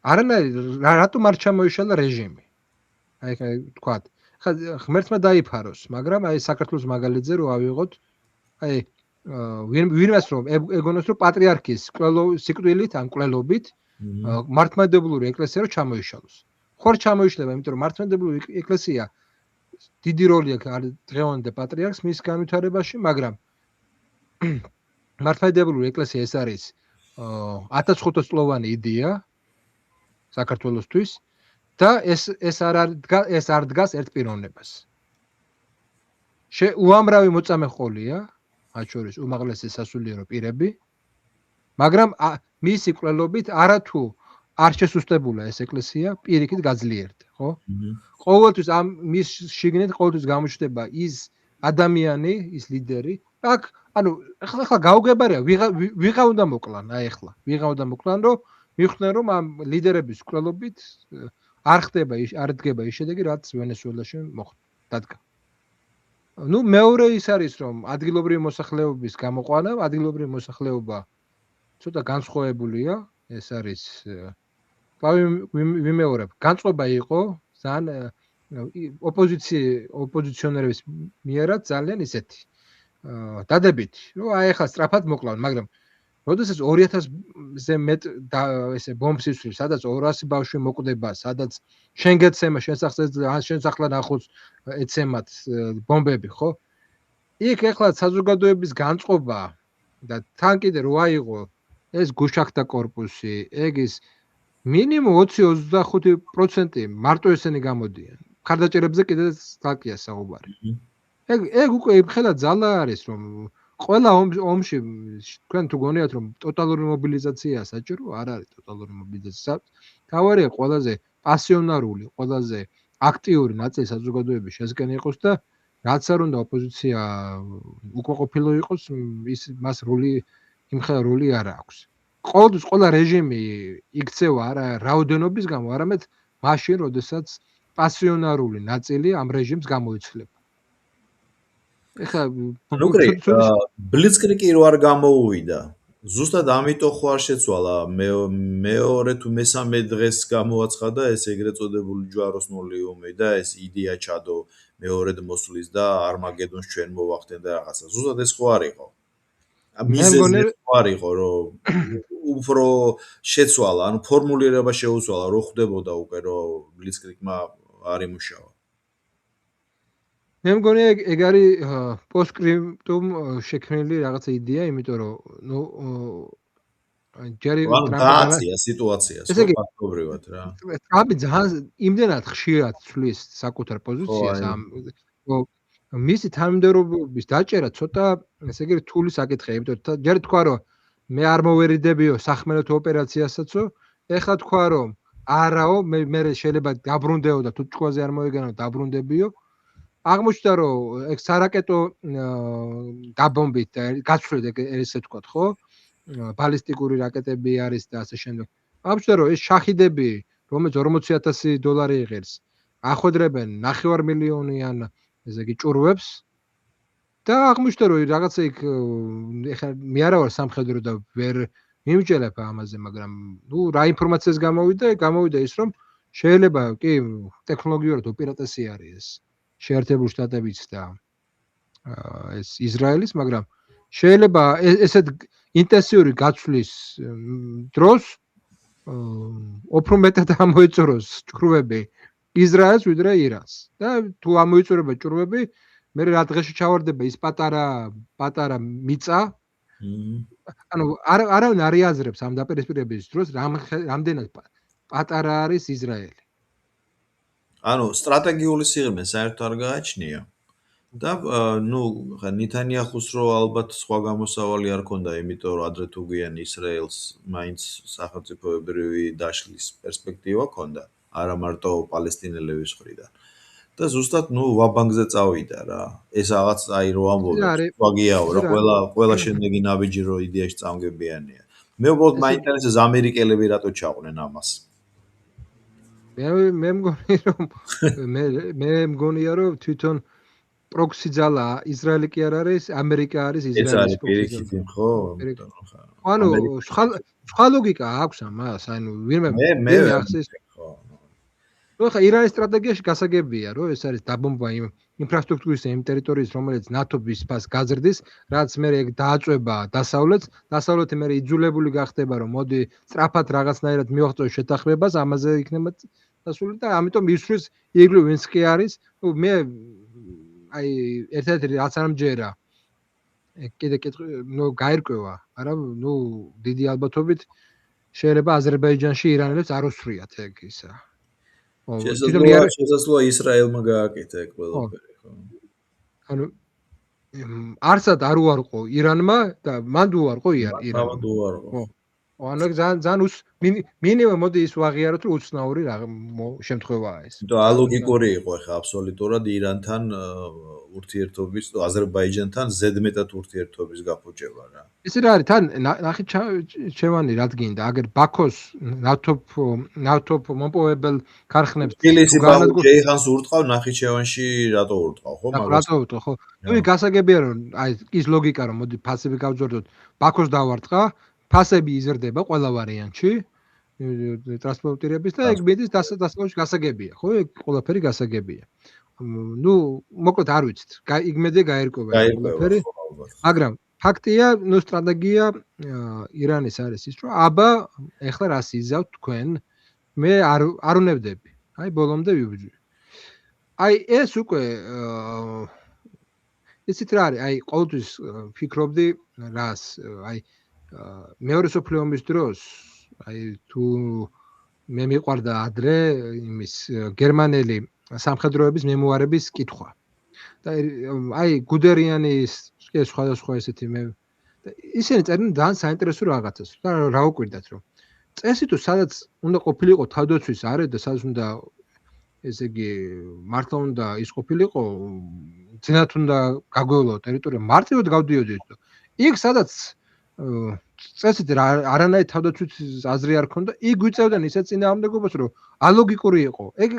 არანაირი რატომ არ ჩამოიშალა რეჟიმი. აი თქვათ, ხა ღმერთმა დაიფაროს, მაგრამ აი საქართველოს მაგალითზე რო ავიღოთ, აი ვინმეს რომ ეგონოს რომ პატრიარქის სიკვდილით ან კვლელობით მართლმადიდებლური ეკლესია რო ჩამოიშალოს. ხوار ჩამოიშლება, იმიტომ რომ მართლმადიდებლური ეკლესია დიდი როლი აქვს დღევანდელ პატრიარქს მის განვითარებაში, მაგრამ მართლმადიდებლური ეკლესია ეს არის 1500 წლოვანი იდეა საქართველოსთვის და ეს არ დგას ერთ პიროვნებას. უამრავი მოწამე ყოლია, მათ შორის უმაღლესი სასულიერო პირები, მაგრამ მისი კვლელობით არათუ არ შესუსტებულა ეს ეკლესია, პირიქით გაძლიერდა, ხო? ყოველთვის ამ მის შიგნით ყოველთვის გამოჩნდება ის ადამიანი, ის ლიდერი, აქ ანუ ახლა გაუგებარია ვიღა უნდა მოკლან, აი ახლა ვიღა უნდა მოკლან, რომ მიხვდნენ რომ ამ ლიდერების კვლელობით არ დგება ის შედეგი, რაც ვენესუელაში დადგა. მეორე ის არის რომ ადგილობრივი მოსახლეობის გამოყვანა, ადგილობრივი მოსახლეობა ცოტა განსხვავებულია, ეს არის ვიმეორებ, განწყობა იყო ძალიან ოპოზიციონერების მიერად ძალიან ისეთი დადებითი, რომ აი ახლა სწრაფად მოკლავენ, მაგრამ როდესაც 2000-ზე მეტ ესე ბომბს ისვრის, სადაც 200 ბავშვი მოკვდება, სადაც შენ გეცემა, შენ სახლად ახლოს ეცემათ ბომბები, ხო? იქ ახლა საზოგადოების განწყობა და თან კიდე რო აიღო ეს გუშაქთა корпуსი, ეგ ის მინიმუმ 20-25% მარტო ესენი გამოდიან. ხარდაჭერებზე კიდე სტატია საუბარი. ეგ უკვე იმხელა ძალა არის, რომ ყველა ომში თქვენ თუ გონიათ რომ ტოტალური მობილიზაცია საჭირო, არ არის ტოტალური მობილიზაცია. თავარია ყველაზე პასიონარული, ყველაზე აქტიური ნაწილი საზოგადოების შესკენ იყოს და რაც არ უნდა ოპოზიცია უკმაყოფილო იყოს, ის მას იმხელა როლი არ აქვს. ყოველთვის ყველა რეჟიმი იქცევა არა რაოდენობის გამო, არამედ მაშინ, როდესაც პასიონარული ნაწილი ამ რეჟიმს გამოიცვლება. ეხლა ბლიცკრიკი რო არ გამოუვიდა. ზუსტად ამიტომ ხო არ შეცვალა მეორე თუ მესამე დღეს გამოაცხადა ეს ეგრეთ წოდებული ჯვაროსნული ომი და ეს იდეა ჩადო მეორედ მოსვლის და არმაგედონს ჩვენ მოვახდენ და რაღაცა. ზუსტად ეს ხო არ იყო. მიზეზი ხო არ იყო რომ უფრო შეცვალა, ანუ ფორმულირება შეუცვალა, რო ხდებოდა უკვე რომ ბლიცკრიკმა არ იმუშავა. მე მგონი ეგ არის პოსტკრიპტუმ შექმნილი რაღაცა იდეა, იმიტომ რომ ნუ ჯერი ტრამპია სიტუაციას ხო ფაქტობრივად რა. ტრამპი ძალიან იმდენად ხშირად ცვლის საკუთარ პოზიციას ამ მისი თანამდებობის დაჭერა ცოტა ესე იგი რთული საკითხია, იმიტომ რომ ჯერ თქვა რომ მე არ მოვერიდებიო სახმელეთო ოპერაციასაც, ეხლა თქვა რომ არაო, მე შეიძლება დაბრუნდეო და თუ ჭკუაზე არ მოიგანო დაბრუნდებიო. აღმოჩნდა რომ ეგ სარაკეტო დაბომბით გაცვლით ესე თქვა, ხო? ბალისტიკური რაკეტები არის და ასე შემდეგ. აღმოჩნდა რომ ეს შაჰიდები, რომელიც $40,000 იღებს, ახვედრებენ 9,500,000-იან ესე იგი ჭურვებს და აღმოჩნდა რომ რაღაცა იქ ეხლა მე არა ვარ სამხედრო და ვერ მიმჭელებ ამაზე, მაგრამ ნუ რა ინფორმაციას გამოვიდა ის რომ შეიძლება კი ტექნოლოგიურად უპირატესი არის ეს შეერთებული შტატებიც და ეს ისრაელის, მაგრამ შეიძლება ესეთ ინტენსიური გაცვლის დროს უფრო მეტად ამოეწუროს ჭრუები ისრაელს ვიდრე ირანს. და თუ ამოეწურება ჭრუები, მე რა დღეში ჩავარდება ის პატარა მიწა. ანუ არავინ არ იაზრებს ამ დაპირისპირების დროს რამდენად პატარა არის ისრაელი. ანუ სტრატეგიული სიღრმე საერთოდ არ გააჩნია. და ნუ ნითანიაჰუს რო ალბათ სხვა გამოსავალი არ ქონდა, იმიტომ რომ ადრე თუ გვიან ისრაელს მაინც სახელმწიფოებრივი დაშლის პერსპექტივა ქონდა, არა მარტო პალესტინელების მხრიდან. და ზუსტად ნუ ვაბანგზე წავიდა რა. ეს რაღაც აი რო ამბობენ, ვაგიაო რა, ყველა შემდეგი ნაბიჯი რო იდეაში წამგებიანია. მე უბრალოდ მაინტერესებს ამერიკელები რატო ჩაყვნენ ამას. მე მგონია რომ თვითონ პროქსი ძალა ისრაელი კი არ არის, ამერიკა არის ისრაელის პროქსი ძალა. ხო? ანუ სხვა ლოგიკა აქვს ამას, ანუ ვინმე მე ახსის ხო ხა ირანის სტრატეგიაში გასაგებია რომ ეს არის დაბომბვა იმ ინფრასტრუქტურის იმ ტერიტორიის რომელიც ნატოს ფას გაზრდის, რაც მე ეგ დააწვება დასავლეთი მე იძულებული გახდება რომ მოდი სწრაფად რაღაცნაირად მივაღწევ შეთანხმებას, ამაზე იქნება დასული და ამიტომ ისვრის იგლუ ვინც კი არის, ნუ მე აი ერთ-ერთი რაც არ მჯერა კიდე ნუ გაირკვევა, მაგრამ ნუ დიდი ალბათობით შეიძლება აზერბაიჯანში ირანელებს არ უსვრიათ ეგ ისა. შესაძლოა ისრაელმა გააკეთა ეგ ყველაფერი, ხო? ანუ არსად არ უარყო ირანმა და მან უარყო ირანმა. ხო. ანუ ძალიან მინიმუმ მოდი ის ვაღიაროთ რომ უცნაური შემთხვევაა ეს. და ალოგიკური იყო ხა აბსოლუტურად ირანთან ურთიერთობის, აზერბაიჯანთან ზედმეტად ურთიერთობის გაფუჭება რა. ისე რა არის თან ნახიჩევანი რადგინდა აგერ ბაქოს ნავთობ მომპოვებელ ქარხნებს ჯეიხანს ურტყავ ნახიჩევანში რატო ურტყავ ხო მაგრამ რატო ურტყავ ხო ნუ გასაგებია რომ აი ის ლოგიკა რომ მოდი ფასები გავძვერდოთ ბაქოს დავარტყა ფასები იზრდება ყველა ვარიანტში ტრანსპორტირების და ეგ მიდის დასავლეთში გასაგებია ხო ეგ ყველაფერი გასაგებია ნუ მოკლედ არ ვიცით იგმედე გაერკობა ყველაფერი მაგრამ ფაქტია ნუ სტრატეგია ირანის არის ის რომ აბა ეხლა რას იზავთ თქვენ მე არ უნებდები აი ბოლომდე ვიბრძვი აი ეს უკვე ისიც რა არის აი ყოველთვის ფიქრობდი რას აი მეორე მსოფლიო ომის დროს აი თუ მე მიყვარდა ადრე იმის გერმანელი სამხედროების მემუარების კითხვა. და აი გუდერიანის სხვადასხვა ესეთი მე ისინი წერდნენ ძალიან საინტერესო რაღაცას. და რა უკვირდათ რომ წესი თუ სადაც უნდა ყოფილიყო თავდაცვის არე და სადაც უნდა ესე იგი მართლა უნდა ის ყოფილიყო ძინათ უნდა გაგვევლო ტერიტორია მარტივად გავდიოდით და იქ სადაც წესით არანაირ თავდაცვის აზრი არ ქონდა იქ გვიწევდნენ ისეთ წინააღმდეგობას რომ ალოგიკური იყო ეგ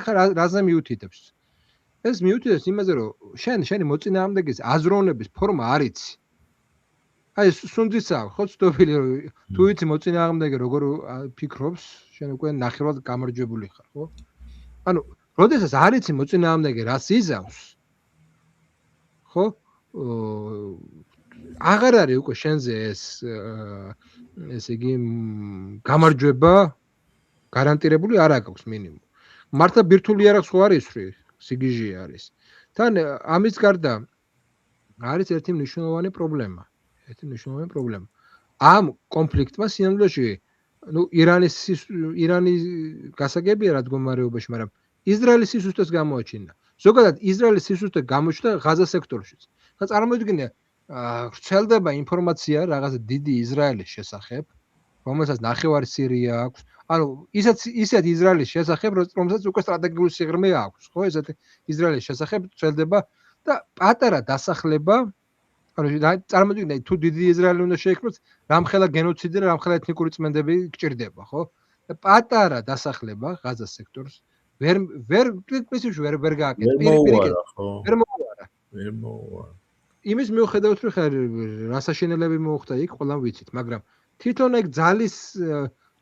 რაზე მიუთითებს ეს მიუთითებს იმაზე რომ შენი მოწინააღმდეგის აზროვნების ფორმა არ იცი აი სუნძისა ხო ცდობილი რომ თუ იცი მოწინააღმდეგე როგორ ფიქრობს შენ უკვე ნახევრად გამარჯვებული ხარ ხო ანუ როდესაც არ იცი მოწინააღმდეგე რას იზავს ხო აღარ არის უკვე შენზე ესე იგი გამარჯვება გარანტირებული არ აქვს მინიმუმ მართლა ბირთვული არ აქვს ხო არის სიგიჟე არის თან ამის გარდა არის ერთი მნიშვნელოვანი პრობლემა ამ კონფლიქტმა სინამდვილეში ნუ ირანის გასაგებია რა მდგომარეობაში მაგრამ ისრაელის სისუსტეს გამოაჩინა ზოგადად ისრაელის სისუსტე გამოჩნდა ღაზა სექტორშიც და წარმოიდგინე ვრცელდება ინფორმაცია რაღაც დიდი ისრაელის შესახებ რომელსაც ნახევარი სირია აქვს ანუ ისეთ ისრაელის შესახებ რომელსაც უკვე სტრატეგიული სიღრმე აქვს ხო ესეთი ისრაელის შესახებ ვრცელდება და პატარა დასახლება ანუ წარმოიდგინე თუ დიდი ისრაელი უნდა შეიქმნოს რამხელა გენოციდი და რამხელა ეთნიკური წმენდები გჭირდება ხო და პატარა დასახლება ღაზა სექტორს ვერ გააკეთე ვერ მოუარა იმის მიუხედავად რომ რა საშინელები მოუხდა იქ ყველამ ვიცით მაგრამ თვითონ ეგ ძალის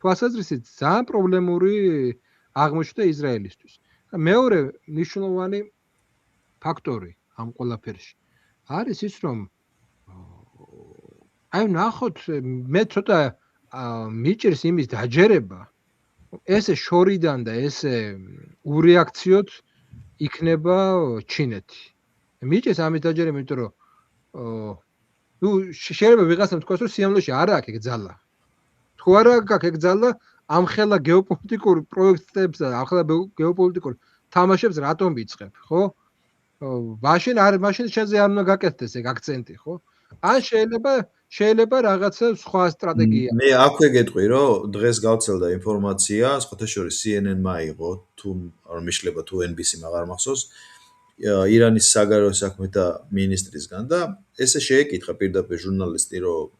თვალსაზრისით ძალიან პრობლემური აღმოჩნდა ისრაელისთვის მეორე მნიშვნელოვანი ფაქტორი ამ ყველაფერში არის ის რომ აი ნახოთ მე ცოტა მიჭირს იმის დაჯერება ესე შორიდან და ესე ურეაქციოდ იქნება ჩინეთი მიჭირს ამის დაჯერება იმიტომ რომ ნუ შეიძლება ვიღაცამ თქვას რომ სიამოვნებაში არ აქვს ეგ ძალა თუ არ აქვს ეგ ძალა ამ ხელა გეოპოლიტიკურ პროექტებს და ამ ხელა გეოპოლიტიკურ თამაშებს რატომ ვიწყებ ხო მაშინ შენზე არ უნდა გაკეთდეს ეგ აქცენტი ხო ან შეიძლება რაღაცა სხვა სტრატეგია მე აქვე გეტყვი რომ დღეს გავცელდა ინფორმაცია სხვათა შორის CNN-მა აიღო თუ არ მიშლება თუ NBC-მა აღარ მახსოვს ირანის საგარეო საქმეთა მინისტრისგან და ესე შეეკითხა პირდაპირ ჟურნალისტი რომ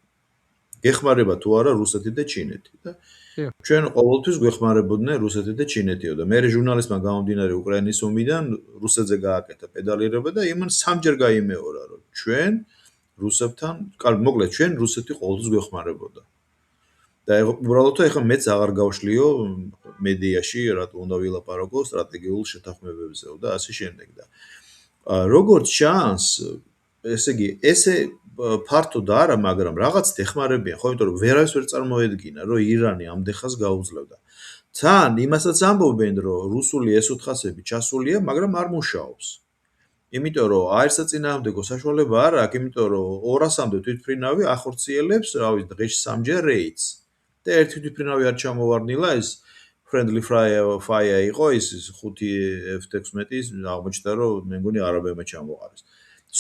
გეხმარება თუ არა რუსეთი და ჩინეთი და ჩვენ ყოველთვის გვეხმარებოდნენ რუსეთი და ჩინეთიო და მე ჟურნალისტმა გამომდინარე უკრაინის ომიდან რუსეთზე გააკეთა პედალირება და იმან სამჯერ გაიმეორა რომ ჩვენ რუსებთან მოკლედ ჩვენ რუსეთი ყოველთვის გვეხმარებოდა და უბრალოდ ეხლა მეც აღარ გავშლიო მედიაში რატო უნდა ვილაპარაკო სტრატეგიულ შეთანხმებებზეო და ასე შემდეგ და როგორც ჩანს ესე იგი ესე ფართოდ არა მაგრამ რაღაც ეხმარებიან ხო იმიტომ რომ ვერავის ვერ წარმოედგინა რომ ირანი ამდენ ხანს გაუძლევდა თან იმასაც ამბობენ რომ რუსული S-400-ები ჩასულია მაგრამ არ მუშაობს იმიტომ რომ აერსაწინააღმდეგო საშუალება არ აქვს იმიტომ რომ 200-მდე თვითმფრინავი ახორციელებს რავი დღეში 3-ჯერ რეიდს და ერთი თვითმფრინავი არ ჩამოვარდნილა ეს friendly fire იყო ის 5 F-16-ის აღმოჩნდა რომ მე მგონი არაბებმა ჩამოყარეს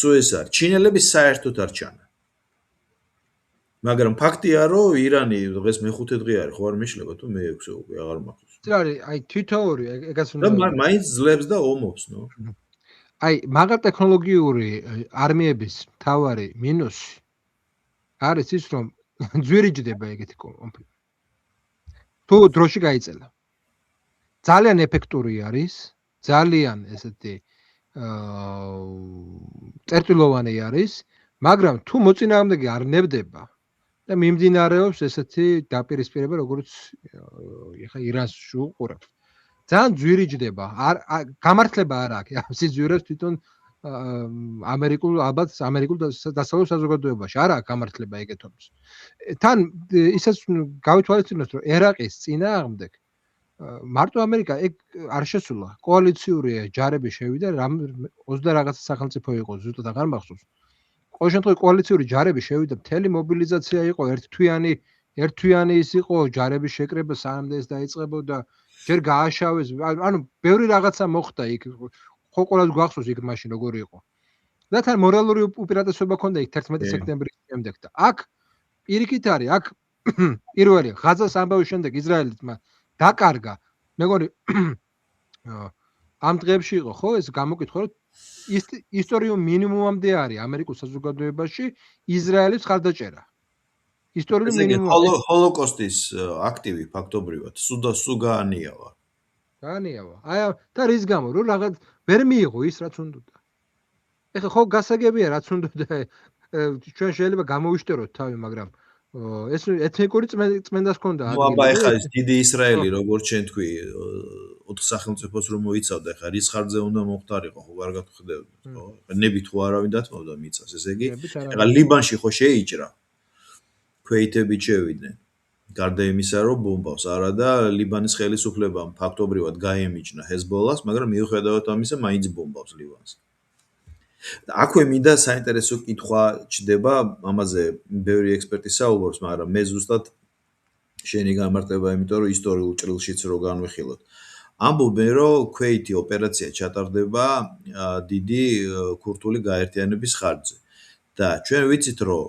სულ ეს არის ჩინელები საერთოდ არ ჩანა მაგრამ ფაქტია რომ ირანი დღეს მე-5 დღე არის ხო არ მიშლება თუ მე-6 უკვე აღარ მახსოვს ეს არის აი თითოეული ეგაც უნდა და მაინც ძლებს და ომობს ნო აი მაგარ ტექნოლოგიური არმიების თავარი მინუსი არის ის რომ ძვირიჯდება ეგეთი კონფლიქტი თუ დროში გაიწელა ძალიან ეფექტური არის ძალიან ესეთი წერტილოვანი არის მაგრამ თუ მოწინააღმდეგე არ ნებდება და მიმდინარეობს ესეთი დაპირისპირება როგორც ეხა ირანს უყურებს ძალიან ძვირიჯდება გამართლება არ აქვს სიძვირებს თვითონ ამერიკულ დასავლურ საზოგადოებაში არ აქვს გამართლება ეგეთობის თან ისაც გავითვალისწინოთ რომ ერაყის წინააღმდეგ მარტო ამერიკა ეგ არ შესულა კოალიციური ჯარები შევიდა 20 რაღაცა სახელმწიფო იყო ზუსტად აღარ მახსოვს ყოველ შემთხვევაში კოალიციური ჯარები შევიდა, მთელი მობილიზაცია იყო ერთთვიანი ის იყო ჯარების შეკრება სანამ ეს დაიწყებოდა, ჯერ გააშავეს, ანუ ბევრი რაღაცა მოხდა იქ. ხო ყველას გვახსოვს იქ მაშინ როგორი იყო. და თან მორალური უპირატესობა ჰქონდა იქ 11 სექტემბრის შემდეგ და აქ პირიქით არის, აქ პირველი ღაზას ამბავის შემდეგ ისრაელით დაკარგა. მეგონი ამ დღეებში იყო ხო ეს გამოკითხვა, რომ ისტორიულ მინიმუმამდე არის ამერიკულ საზოგადოებაში ისრაელის ხარდაჭერა. ისტორიული მინიმუმი. ჰოლოკოსტის აქტივი ფაქტობრივად სუ გაანიავა. აი და რის გამო რომ რაღაც ვერ მიიღო ის რაც უნდოდა. ეხლა ხო გასაგებია რაც უნდოდა ჩვენ შეიძლება გამოვიშტეროთ თავი, მაგრამ ეს ეთნიკური წმენდას ჰქონდა ადგილი. აბა ეხლა ეს დიდი ისრაელი როგორც შენ თქვი 4 სახელმწიფოს რომ მოიცავდა, ეხლა რის ხარჯზე უნდა მოხდარიყო, ხო კარგად ხვდებით, ხო? ნებით ხო არავინ დათმობდა მიწას, ესე იგი ეხლა ლიბანში ხო შეიჭრა. ქვეითები შევიდნენ. გარდა იმისა, რომ ბომბავს არა და ლიბანის ხელისუფლებამ ფაქტობრივად გაემიჯნა ჰეზბოლას, მაგრამ მიუხედავად ამისა, მაინც ბომბავს ლიბანს. აქვე მინდა საინტერესო კითხვა ჩდება, ამაზე ბევრი ექსპერტი საუბრობს, მაგრამ მე ზუსტად შენი გამარტება, იმიტომ რომ ისტორიულ ჭრილშიც რო განვიხილოთ. ამბობენ, რომ ქვეითი ოპერაცია ჩატარდება დიდი ქურთული გაერთიანების ხარჯზე. და ჩვენ ვიცით, რომ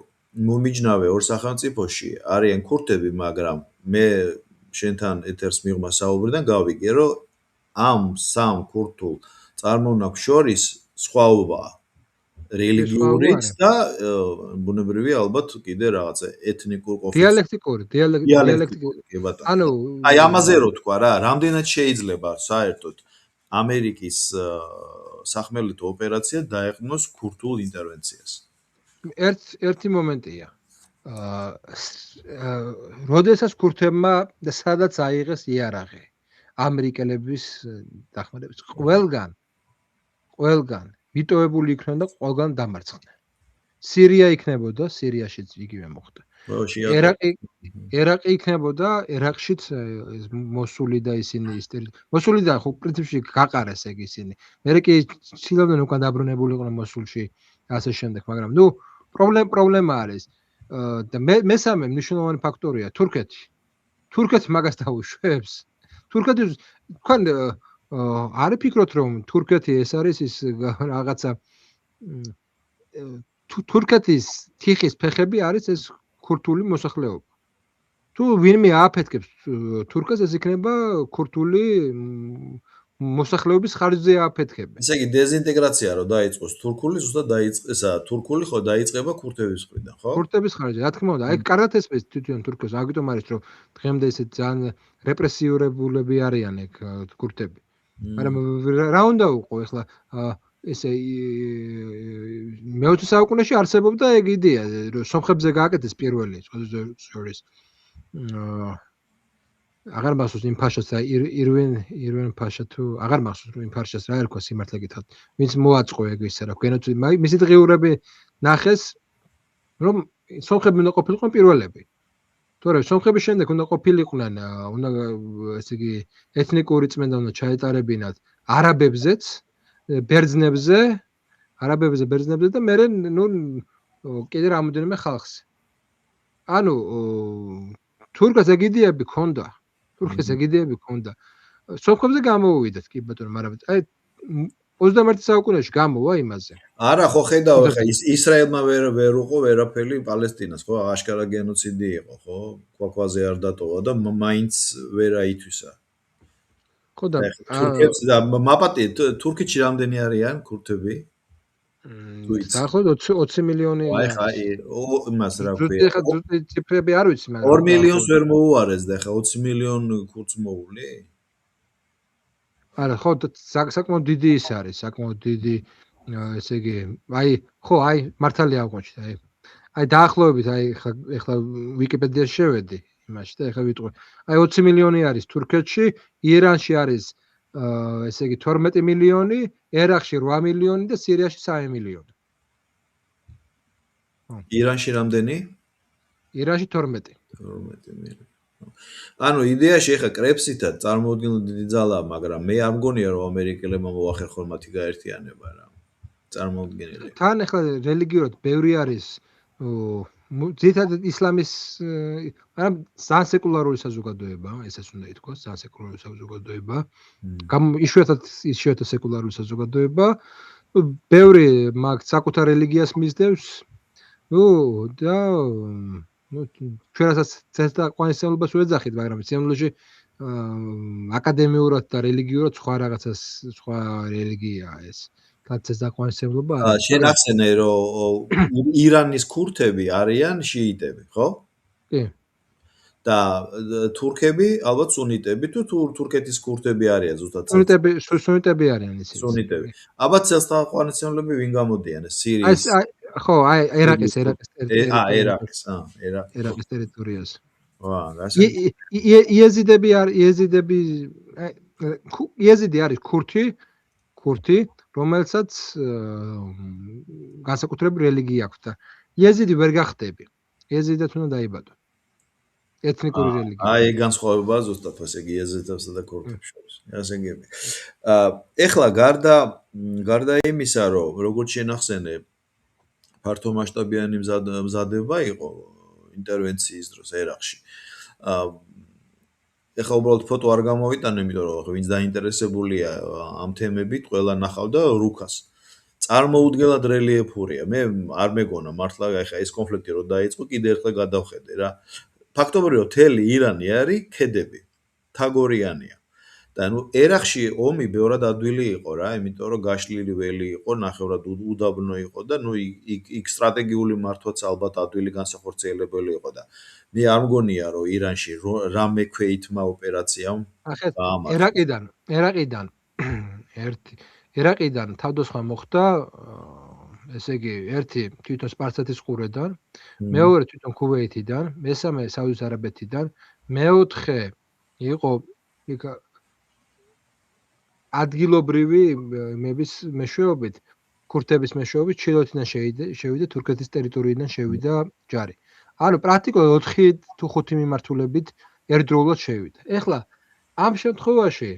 მომიჯნავე ორ სახელმწიფოში არიან ქურთები, მაგრამ მე შენთან ეთერს მიღმა საუბრიდან გავიგე, რომ ამ სამ ქურთულ წარმონაქმნს შორის სხვაობაა. რელიგიურიც და ბუნებრივი ალბათ კიდე რაღაცა ეთნიკურ ყოფილება. დიალექტიკური. ანუ აი ამაზე რო თქვა რა, რამდენად შეიძლება საერთოდ ამერიკის სახმელეთო ოპერაცია დაეყნოს ქურთულ ინტერვენციას. ერთი მომენტია. როდესაც ქურთებმა და სადაც აიღეს იარაღი ამერიკელების დახმარებით, ყველგან მიტოვებული იქნენ და ყველგან დამარცხდნენ. სირია იქნებოდა, სირიაშიც იგივე მოხდა. ერაყი იქნებოდა, ერაყშიც მოსული და ისინი მოსული და ხო პრინციპში გაყარეს ეგ ისინი. მე კი ცდილობდნენ უკან დაბრუნებულიყვნენ მოსულში ასე შემდეგ, მაგრამ ნუ პრობლემა არის და მესამე მნიშვნელოვანი ფაქტორია თურქეთი. თურქეთი მაგას დაუშვებს. თურქეთი თქვენ არ ფიქრობთ რომ თურქეთი ეს არის ის რაღაცა თურქეთის თიხის ფეხები არის ეს ქურთული მოსახლეობა. თუ ვინმე ააფეთქებს თურქეთს ეს იქნება ქურთული მოსახლეობის ხარჯზე ააფეთქებენ. ესე იგი დეზინტეგრაცია რო დაიწყოს თურქული, ზუსტად დაიწყესა თურქული ხო დაიწყება ქურთების მხრიდან, ხო? ქურთების ხარჯზე, რა თქმა უნდა, აი კარგად ესმის თვითონ თურქებს, ამიტომ არის რომ დღემდე ისე ძალიან რეპრესიურებულები არიან ეგ ქურთები. მაგრამ რა უნდა უყო ეხლა ესე მე-20 საუკუნეში არსებობდა ეგ იდეა რომ სომხებზე გააკეთეს პირველი შორის აღარ მახსოვს იმ ფაშას და ირვინ ფაშა თუ აღარ მახსოვს იმ ფაშას რა ერქვა სიმართლე გითხრათ ვინც მოაწყო ეგ ისე რა გენოციდი მისი დღიურები ნახეს რომ სომხები უნდა ყოფილიყვნენ პირველები თორე სომხების შემდეგ უნდა ყოფილიყვნენ უნდა ესე იგი ეთნიკური წმენდა უნდა ჩაეტარებინათ არაბებზეც ბერძნებზე და მე ნუ კიდე რამოდენიმე ხალხს ანუ თურქეთს ეგ იდეები ჰქონდა სომხებზე გამოუვიდეთ კი ბატონო მაგრამ აი 21 საუკუნეში გამოვა იმაზე არა ხო ხედავ ხა ისრაელმა ვერ უყო ვერაფერი პალესტინას ხო აშკარა გენოციდი იყო ხო ქვაქვაზე არ დატოვა და მაინც ვერ აითვისა ხო და თურქეთს და მაპატი თურქეთში რამდენი არიან ქურთები დაახლოებით 20 მილიონი აი ხა იმას რა ქვია ხა ციფრები არ ვიცი მაგრამ 2 მილიონს ვერ მოუარეს და ხა 20 მილიონ ქურთს მოული არა ხო საკმაოდ დიდი ის არის საკმაოდ დიდი ესე იგი აი ხო აი მართალია აღმოჩნდა აი დაახლოებით აი ხა ვიკიპედიაში შევედი იმაში და ხა ვიტყვი აი 20 მილიონი არის თურქეთში ირანში არის ესე იგი 12 მილიონი ერაყში 8 მილიონი და სირიაში 3 მილიონი ირანში რამდენი ირანში 12 მილიონი ანუ იდეაში ხა კრეფსითად წარმოუდგენლად დიდი ძალაა მაგრამ მე არ მგონია რომ ამერიკელებმა მოახერხონ მათი გაერთიანება რა წარმოუდგენელი. თან ახლა რელიგიურად ბევრი არის ძირითადად ისლამის მაგრამ ძალიან სეკულარული საზოგადოება, ესეც უნდა ითქვას, ძალიან სეკულარული საზოგადოება. იშვიათად სეკულარული საზოგადოება. ბევრი მაგ საკუთარ რელიგიას მისდევს. და ჩვენასაც ცეცხლყანისმცემლობას ვეძახით, მაგრამ სიამოვნებაში აკადემიურად და რელიგიურად სხვა რელიგიაა ეს. ცეცხლყანისმცემლობა არის. შენ ახსენე რომ ირანის ქურთები არიან შიიტები, ხო? კი. და თურქები ალბათ სუნიტები თუ თურქეთის ქურთები არიან ზუსტად სუნიტები არიან ისინი. სუნიტები. ალბათ ცეცხლყანისმცემლები ვინ გამოდიან ეს სირიის ხო, ერაყის ტერიტორიას. იეზიდი არის ქურთი, რომელსაც განსაკუთრებული რელიგია აქვს და იეზიდი ვერ გახდები. იეზიდად უნდა დაიბადო. ეთნიკური რელიგია. აი განსხვავებაა ზუსტად ესე იგი იეზიდებსა და ქურთებს შორის. ასე გები. ეხლა გარდა იმისა, რომ როგორც შენახსენე ფართო მასშტაბიანი მზადება იყო ინტერვენციის დროს ერაყში. ეხლა უბრალოდ ფოტო არ გამოვიტანე, იმიტომ რომ ვინც დაინტერესებულია ამ თემებით, ყველა ნახავდა რუქას. წარმოუდგენლად რელიეფურია. მე არ მეგონა მართლა ეხლა ეს კონფლიქტი რო დაიწყო, კიდე ერთხელ გადავხედე რა. ფაქტობრივად მთელი ირანი არის ქედები, თაგორიანია. და ერაყში ომი ბევრად ადვილი იყო რა, იმიტომ რომ გაშლილი ველი იყო, ნახევრად უდაბნო იყო და იქ სტრატეგიული მართვაც ალბათ ადვილი განსახორციელებელი იყო და მე არ მგონია რომ ირანში რამე ქვეითმა ოპერაციამ ერაყიდან თავდასხმა მოხდა ესე იგი ერთი თვითონ სპარსეთის ყურედან, მეორე თვითონ ქუვეითიდან, მესამე საუდის არაბეთიდან, მეოთხე იყო ადგილობრივი მეშვეობით, ქურთების მეშვეობით ჩრდილოეთიდან შევიდა, თურქეთის ტერიტორიიდან შევიდა ჯარი. ანუ პრაქტიკულად 4 თუ 5 მიმართულებით ერთდროულად შევიდა. ეხლა ამ შემთხვევაში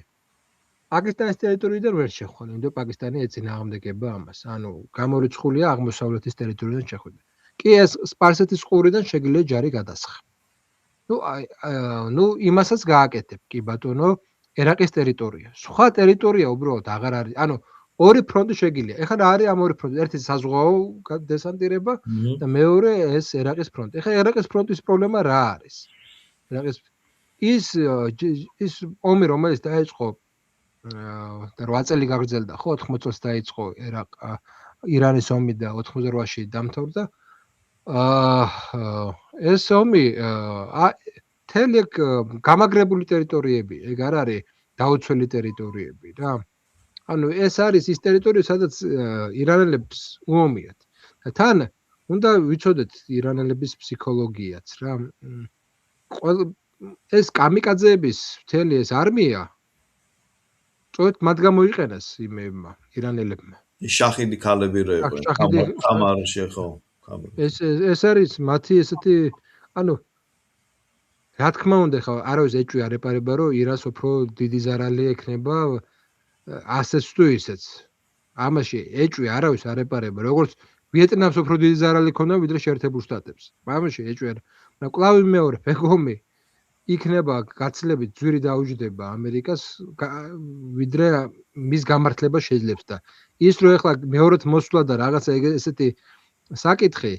პაკისტანის ტერიტორიიდან ვერ შეხვდა, იმიტომ პაკისტანი ეწინააღმდეგება ამას. ანუ გამორიცხულია აღმოსავლეთის ტერიტორიიდან შეხვდა. კი ეს სპარსეთის ყურიდან შეგიძლია ჯარი გადასხა. იმასაც გააკეთებ, კი ბატონო, ერაყის ტერიტორია. სხვა ტერიტორია უბრალოდ აღარ არის. ანუ ორი ფრონტი შეგიძლია. ეხლა არის ამ ორი ფრონტი, ერთი საზღვაო დესანტირება და მეორე ეს ერაყის ფრონტი. ეხლა ერაყის ფრონტის პრობლემა რა არის? ის ომი, რომელიც დაიწყო და 8 წელი გაგრძელდა, ხო, 80 წელს დაიწყო ირანის ომი და 88-ში დამთავრდა. ეს ომი თელი გამაგრებული ტერიტორიები, ეგ არ არის დაუცველი ტერიტორიები რა. ანუ ეს არის ის ტერიტორია, სადაც ირანელებს უომიათ. და თან უნდა ვიცოდეთ ირანელების ფსიქოლოგიაც რა. ეს კამიკაძეების მთელი ეს არმია წვეთ მათ გამოიყენეს იმებმა ირანელებმა. შაჰიდი ქალები რო იყო, კამარში ხო. ეს არის მათი ესეთი, ანუ რა თქმა უნდა, ხო, არავის ეჭვი არ ეპარება, რომ ირანს უფრო დიდი ზარალი ექნება ასეც თუ ისეც. ამაში ეჭვი არავის არ ეპარება, როგორც ვიეტნამს უფრო დიდი ზარალი ქონდა ვიდრე შეერთებულ შტატებს. ამაში ეჭვი არ. და კლავი მეორე ფეგომი იქნება გაცილებით ძვირი დაუჯდება ამერიკას ვიდრე მის გამართლება შეიძლება და ის რო ეხლა მეორედ მოსვლა და რაღაცა ესეთი საკითხი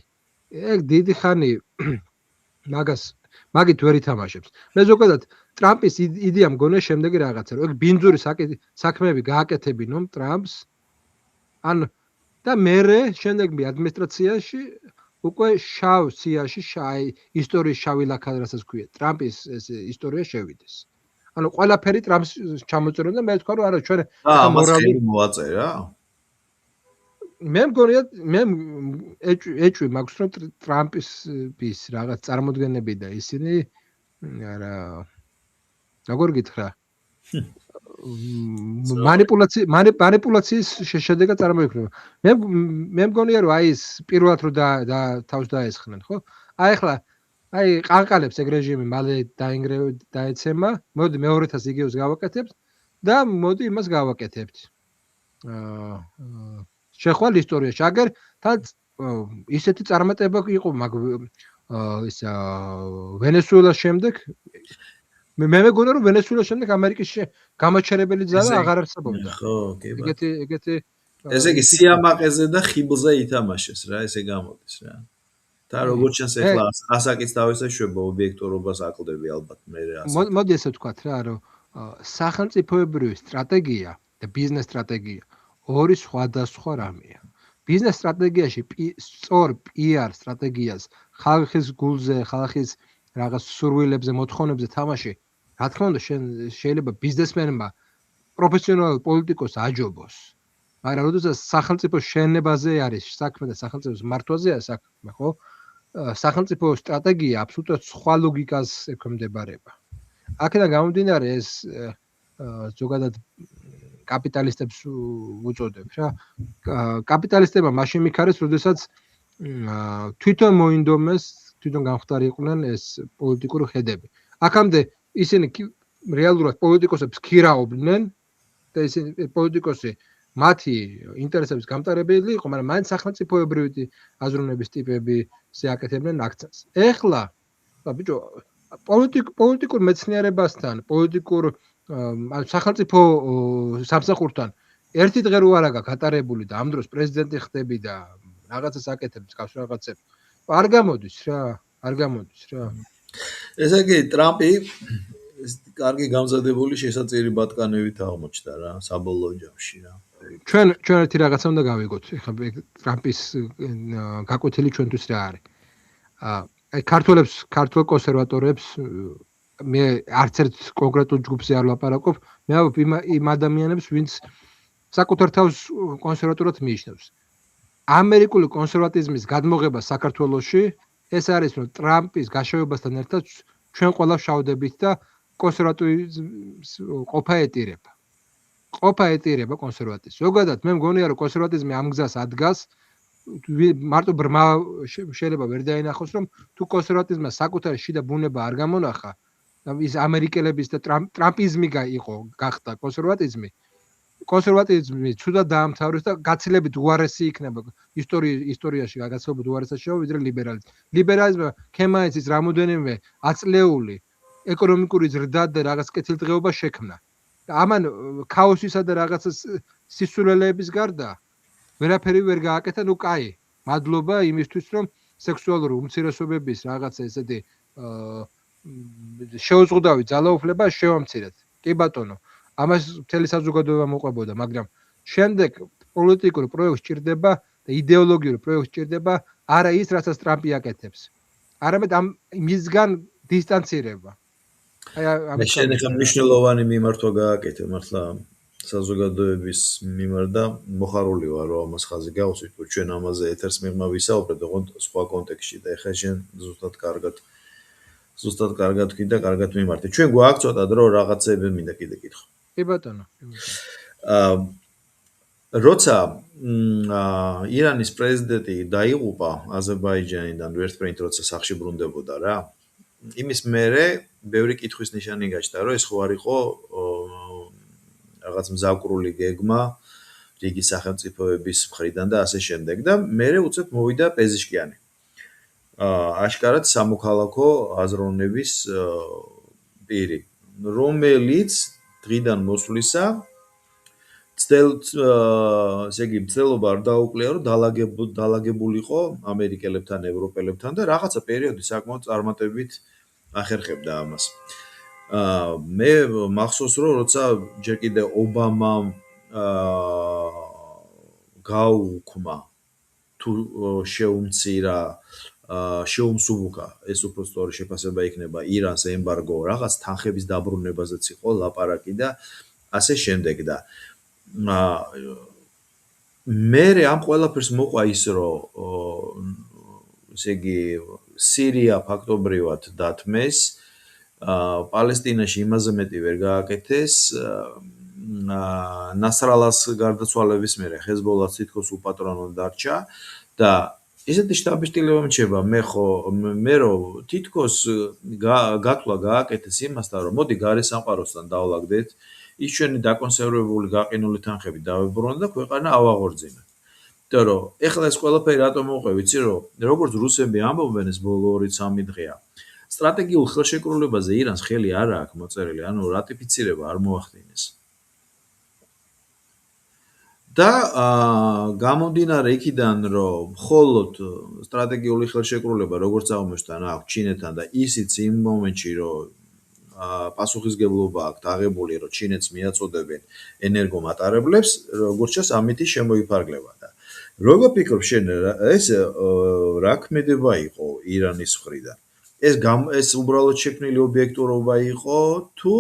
ეგ დიდი ხანი მაგით ვერ ითამაშებს. მე ზოგადად ტრამპის იდეა მგონია შემდეგი რაღაცა რომ ეგ ბინძური საქმეები გააკეთებინო ტრამპს ან და მერე შემდეგი ადმინისტრაციაში უკვე შავ სიაში ისტორიის შავი ლაქა რასაც ქვია ტრამპის ეს ისტორია შევიდეს. ანუ ყველაფერი ტრამპს ჩამოწერონ და მე ვთქვა რომ არა ჩვენ მორალი მოაწერა. მე მგონია მე ეჭვი მაქვს რომ ტრამპის რაღაც წარმოდგენები და ისინი არა როგორ გითხრა მანიპულაციის შედეგად წარმოიქმნება. მე მგონია რომ აი ეს პირველად რომ თავს დაესხნენ, ხო? აი ახლა აი ყანყალებს ეგ რეჟიმი მალე დაეცემა, მოდი მეორეთას იგივეს გავაკეთებთ და მოდი იმას გავაკეთებთ. შეხვალ ისტორიაში. აგერ თან ისეთი წარმატება იყო მაგ ის ვენესუელას შემდეგ მე მეგონა რომ ვენესუელას შემდეგ ამერიკის გამოჩერებელი ძალა აღარ არსებობდა. ხო, კი ბატონო. ეგეთი ესე იგი სიამაყეზე და ხიბლზე ითამაშეს რა, ესე გამოდის რა. და როგორც ჩანს ეხლა ასაკიც დავესაშვება ობიექტურობას აკლდები ალბათ მე ასე. მოდი ესე ვთქვათ რა, რომ სახელმწიფოებრივი სტრატეგია და ბიზნეს სტრატეგია ორი სხვადასხვა რამეა. ბიზნეს სტრატეგიაში სწორ PR სტრატეგიას ხალხის გულზე, ხალხის რაღაც სურვილებზე, მოთხოვნებზე თამაში, რა თქმა უნდა, შეიძლება ბიზნესმენმა პროფესიონალ პოლიტიკოს აჯობოს. მაგრამ როდესაც სახელმწიფოს შენობაზე არის საქმე და სახელმწიფოს მართვაზეა საქმე, ხო? სახელმწიფო სტრატეგია აბსოლუტურად სხვა ლოგიკას ექვემდებარება. აქედან გამომდინარე ეს ზოგადად კაპიტალისტებს უწოდებ რა. კაპიტალისტებმა მაშინ მიქარეს, როდესაც თვითონ მოინდომეს, თვითონ გამختარიყვნენ ეს პოლიტიკური ხედები. აქამდე ისინი რეალურად პოლიტიკოსებს ქირაობდნენ და ისინი პოლიტიკოსი მათი ინტერესების გამტარებელი იყო, მაგრამ მაინც სახელმწიფოებრივი აზროვნების ტიპები შეაკეთებდნენ აქცენტს. ეხლა, ბიჭო, პოლიტიკურ მეცნიერებასთან, პოლიტიკურ სახელმწიფო სამსახურთან ერთი დღე რო არა გატარებული და ამ დროს პრეზიდენტი ხდები და რაღაცას აკეთებს, გავს რაღაცებს. არ გამოდის რა. ესე იგი ტრამპი კარგი გამზადებული შესაწირი ბატკანებით აღმოჩნდა რა, საბოლოო ჯამში რა. ჩვენ ერთი რაღაცა უნდა გავიგოთ. ეხლა ტრამპის გაკვეთილი ჩვენთვის რა არის. აი ქართულ კონსერვატორებს მე არც ერთ კონკრეტულ ჯგუფზე არ ვლაპარაკობ, მე იმ ადამიანებს, ვინც საკუთარ თავს კონსერვატორად მიიჩნევს. ამერიკული კონსერვატიზმის გადმოღება საქართველოში ეს არის, რომ ტრამპის გაშოვებასთან ერთად ჩვენ ყველა შავდებით და კონსერვატიზმის ყოფა ეტირება კონსერვატიზმს. ზოგადად მე მგონია, რომ კონსერვატიზმი ამ გზას ადგას, მარტო ბრმა შეიძლება ვერ დაინახოს, რომ თუ კონსერვატიზმმა საკუთარი შიდა ბუნება არ გამონახა, ის ამერიკელების და ტრამპიზმი გახდა კონსერვატიზმი. კონსერვატიზმი ცუდად დაამთავრეს და გაცილებით უარესი იქნება ისტორიაში გაცილებით უარესად შევა ვიდრე ლიბერალიზმი. ლიბერალიზმი ქემაიცის რამოდენიმე აწლეული ეკონომიკური ზრდა და რაღაც კეთილდღეობა შექმნა. ამან ქაოსისა და რაღაცა სისულელეების გარდა ვერაფერი ვერ გააკეთა, ნუ კაი. მადლობა იმისთვის, რომ სექსუალური უმცირესობების რაღაცა ესეთი შეუზღუდავი ძალაუფლება შევამცირეთ. კი ბატონო. ამას მთელი საზოგადოება მოყვებოდა, მაგრამ შემდეგ პოლიტიკური პროექტი სჭირდება და იდეოლოგიური პროექტი სჭირდება არა ის, რასაც ტრამპი აკეთებს. არამედ ამ მისგან დისტანცირება. მე შეიძლება მნიშვნელოვანი მიმართვა გააკეთე მართლა საზოგადოების მიმართ და მოხარული ვარ, რომ ამას ხაზი გავუსვით, რომ ჩვენ ამაზე ეთერს მიღმა ვისაუბრეთ, ოღონდ სხვა კონტექსტში და ეხლა შენ ზუსტად კარგად თქვი და კარგად მიმართე. ჩვენ გვაქვს ცოტა დრო რაღაცები მინდა კიდე კითხო. კი ბატონო. როცა ირანის პრეზიდენტი დაიღუპა აზერბაიჯანიდან ვერტმფრენით როცა სახში ბრუნდებოდა რა. იმის მერე ბევრი კითხვის ნიშანი გაჩნდა, რომ ეს ხო არ იყო რაღაც მზაკრული გეგმა რიგი სახელმწიფოების მხრიდან და ასე შემდეგ და მერე უცებ მოვიდა პეზიშკიანი. აშკარად სამოქალაქო აზროვნების პირი, რომელიც დღიდან მოსვლისა ესე იგი მცდელობა არ დაუკლია, რომ დალაგებულიყო ამერიკელებთან, ევროპელებთან და რაღაცა პერიოდი საკმაოდ წარმატებით ახერხებდა ამას. მე მახსოვს, რომ როცა ჯერ კიდე ობამამ გაუქმა თუ შეუმცირა შეუმსუბუქა ეს უფრო სწორი შეფასება იქნება ირანს ემბარგო რაღაც თანხების დაბრუნებაზეც იყო ლაპარაკი და ასე შემდეგ და მე ამ ყველაფერს მოყვა ის რომ ესე იგი სირია ფაქტობრივად დათმეს პალესტინაში იმაზე მეტი ვერ გააკეთეს ნასრალას გარდაცვალების მერე ჰეზბოლას თითქოს უპატრონო დარჩა და ისეთი შტაბ-შტილება მრჩება მე რომ თითქოს გათვლა გააკეთეს იმასთან რომ მოდი გარე სამყაროსთან დავლაგდეთ ის ჩვენი დაკონსერვებული გაყინული თანხები დავებრუნოთ და ქვეყანა ავაღორძინოთ იმიტომ რომ ეხლა ეს ყველაფერი რატომ მოყვე, ვიცი რომ როგორც რუსები ამბობენ ეს ბოლო 2-3 დღეა. სტრატეგიულ ხელშეკრულებაზე ირანს ხელი არ აქვს მოწერილი, ანუ რატიფიცირება არ მოახდინეს. და გამომდინარე იქიდან, რომ მხოლოდ სტრატეგიული ხელშეკრულება როგორც აღმოჩნდა აქვს ჩინეთთან და ისიც იმ მომენტში, რომ პასუხისგებლობა აქვს აღებული, რომ ჩინეთს მიაწოდებენ ენერგომატარებლებს, როგორც ჩანს, ამითი შემოიფარგლება და როგორ ფიქრობ შენ, ეს რა ქმედება იყო ირანის მხრიდან? ეს უბრალოდ შექმნილი ობიექტურობა იყო თუ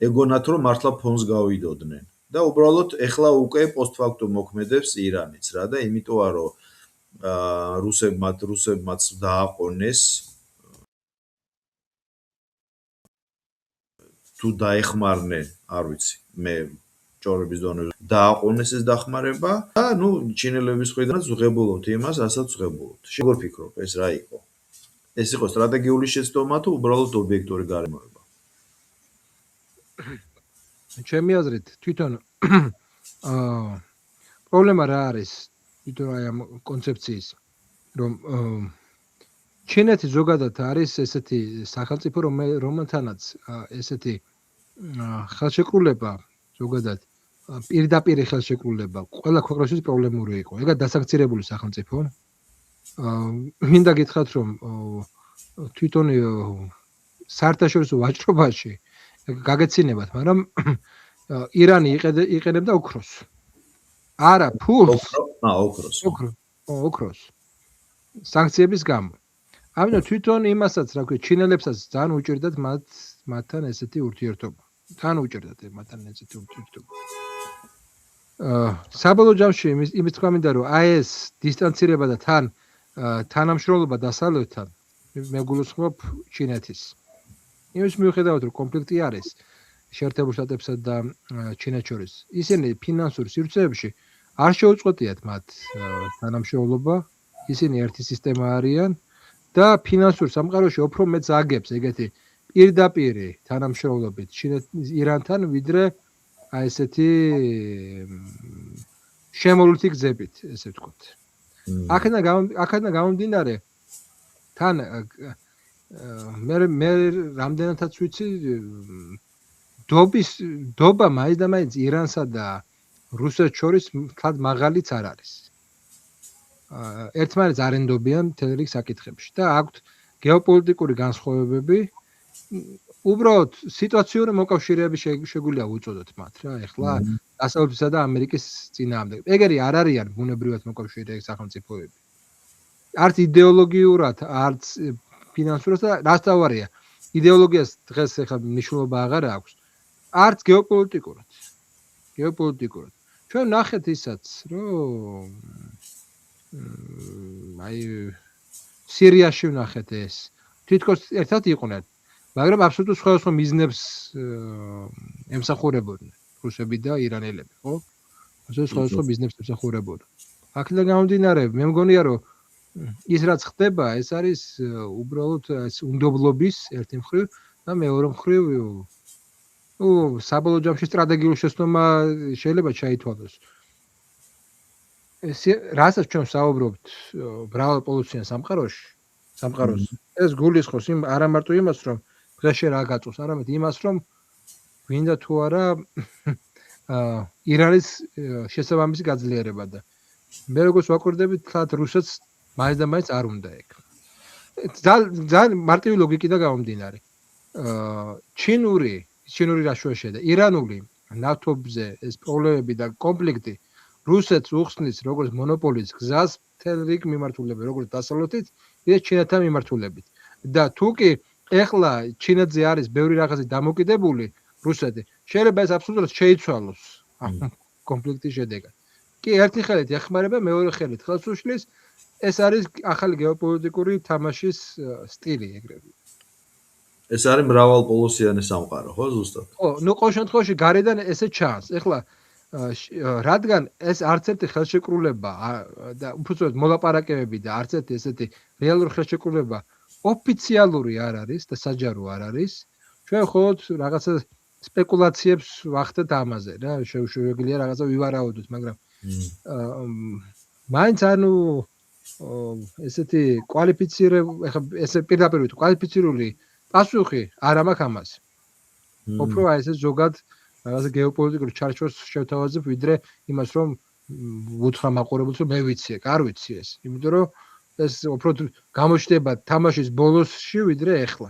ეგონათ რომ მართლა ფონს გავიდოდნენ? და უბრალოდ ეხლა უკვე პოსტფაქტუმ მოქმედებს ირანიც რა და იმიტომ რომ რუსებმაც დააყონეს თუ დაეხმარნენ, არ ვიცი, მე ჭორების დონეზე დააყონეს ეს დახმარება და ნუ ჩინელების მხრიდანაც ვღებულობთ იმას, რასაც ვღებულობთ. როგორ ფიქრობ, ეს რა იყო? ეს იყო სტრატეგიული შეცდომა თუ უბრალოდ ობიექტური გარემოება? ჩემი აზრით თვითონ პრობლემა რა არის თვითონ აი ამ კონცეფციის რომ ჩინეთი ზოგადად არის ესეთი სახელმწიფო რომელთანაც ესეთი ხელშეკრულება ზოგადად პირდაპირ ხელშეკრულება ყველა ქვეყნისთვის პრობლემური იყო. ეგა დასაქცირებული სახელმწიფო. მინდა გითხრათ რომ თვითონ საერთაშორისო ვაჭრობაში გაგეცინებათ, მაგრამ ირანი იყენებდა ოქროს. არა, ფულს. ოქროს. სანქციების გამო. ამიტომ თვითონ იმასაც, რა ქვია, ჩინელებსაც ძალიან უჭირდათ მათთან ესეთი ურთიერთობა. თან უჭირდათ მათთან ესეთი ურთიერთობა. საბოლოო ჯამში იმის თქვა მინდა რომ აი ეს დისტანცირება და თანამშრომლობა დასავლეთთან მე გულისხმობ ჩინეთის. იმის მიუხედავად რომ კონფლიქტი არის შეერთებულ შტატებსა და ჩინეთს შორის, ისინი ფინანსურ სივრცეებში არ შეუწყვეტიათ მათ თანამშრომლობა, ისინი ერთი სისტემა არიან და ფინანსურ სამყაროში უფრო მეტ ზაგებს ეგეთი პირდაპირი თანამშრომლობით ირანთან, ვიდრე აი ესეთი შემოვლითი გზებით, ესე ვთქვათ. აქედან გამომდინარე თან მე რამდენადაც ვიცი დობა მაინც და მაინც ირანსა და რუსეთს შორის თად მაღალიც არ არის. ერთმანეთს არ ენდობიან მთელ რიგ საკითხებში და აქვთ გეოპოლიტიკური განსხვავებები. უბრალოდ სიტუაციური მოკავშირეები შეგვიძლია უწოდოთ მათ რა. ეხლა დასავლეთისა და ამერიკის წინააღმდეგ. ეგერი არ არიან ბუნებრივად მოკავშირეები სახელმწიფოები. არც იდეოლოგიურად, არც ფინანსურად და რაც თავარია. იდეოლოგიას დღეს ეხლა მნიშვნელობა აღარ აქვს. არც გეოპოლიტიკურად. ჩვენ ნახეთ ისაც, რომ აი სირიაში ვნახეთ ეს. თითქოს ერთად იყვნენ, მაგრამ აბსოლუტურად სხვადასხვა მიზნებს ემსახურებოდნენ რუსები და ირანელები, ხო? ასე სხვადასხვა მიზნებს ემსახურებოდნენ. აქედან გამომდინარე, მე მგონია, რომ ის რაც ხდება, ეს არის უბრალოდ ეს უნდობლობის ერთი მხრივ და მეორე მხრივ საბოლოო ჯამში სტრატეგიული შეცდომა შეიძლება ჩაითვალოს. რასაც ჩვენ ვსაუბრობთ მრავალპოლუციან სამყაროს ეს გულისხმობს არა მარტო იმას, რომ დღეში რა გაწუხს, არამედ იმას, რომ გვინდა თუ არა ირანის შესაბამისი გაძლიერება და მე როგორც ვაკვირდებით, თათ რუსეთს მაინც და მაინც არ უნდა ეგ. ძალიან მარტივი ლოგიკიდან გამომდინარე. ჩინური რაშუაშია და ირანული ნავთობზე ეს პრობლემები და კონფლიქტი რუსეთს უხსნის როგორც მონოპოლის გზას მთელ რიგ მიმართულებით, როგორც დასავლეთით, ისე ჩინეთთან მიმართულებით. და თუ კი ეხლა ჩინეთზე არის ბევრი რაღაცი დამოკიდებული რუსეთი, შეიძლება ეს აბსოლუტურად შეიცვალოს ამ კონფლიქტის შედეგად. კი ერთი ხელით ეხმარება, მეორე ხელით ხელს უშლის, ეს არის ახალი გეოპოლიტიკური თამაშის სტილი ეგრევე. ეს არის მრავალპოლუსიანი სამყარო, ხო, ზუსტად? ხო, ნუ ყოველ შემთხვევაში გარედან ესე ჩანს. ეხლა რადგან ეს არც ერთი ხელშეკრულება და უბრალოდ მოლაპარაკებები და არც ერთი ესეთი რეალური ხელშეკრულება ოფიციალური არ არის და საჯარო არ არის, ჩვენ მხოლოდ რაღაცა სპეკულაციებს ვახდეთ ამაზე რა, შეგვიძლია რაღაცა ვივარაუდოთ, მაგრამ მაინც ანუ ესეთი ესე პირდაპირ კვალიფიცირული პასუხი არ მაქვს ამას. უფრო აი ესე ზოგად რაღაცა გეოპოლიტიკურ ჩარჩოს შევთავაზებ ვიდრე იმას რომ უთხრა მაყურებელს რომ მე ვიცი არ ვიცი ეს. იმიტომ რომ ეს უფრო გამოჩნდება თამაშის ბოლოსში ვიდრე ეხლა.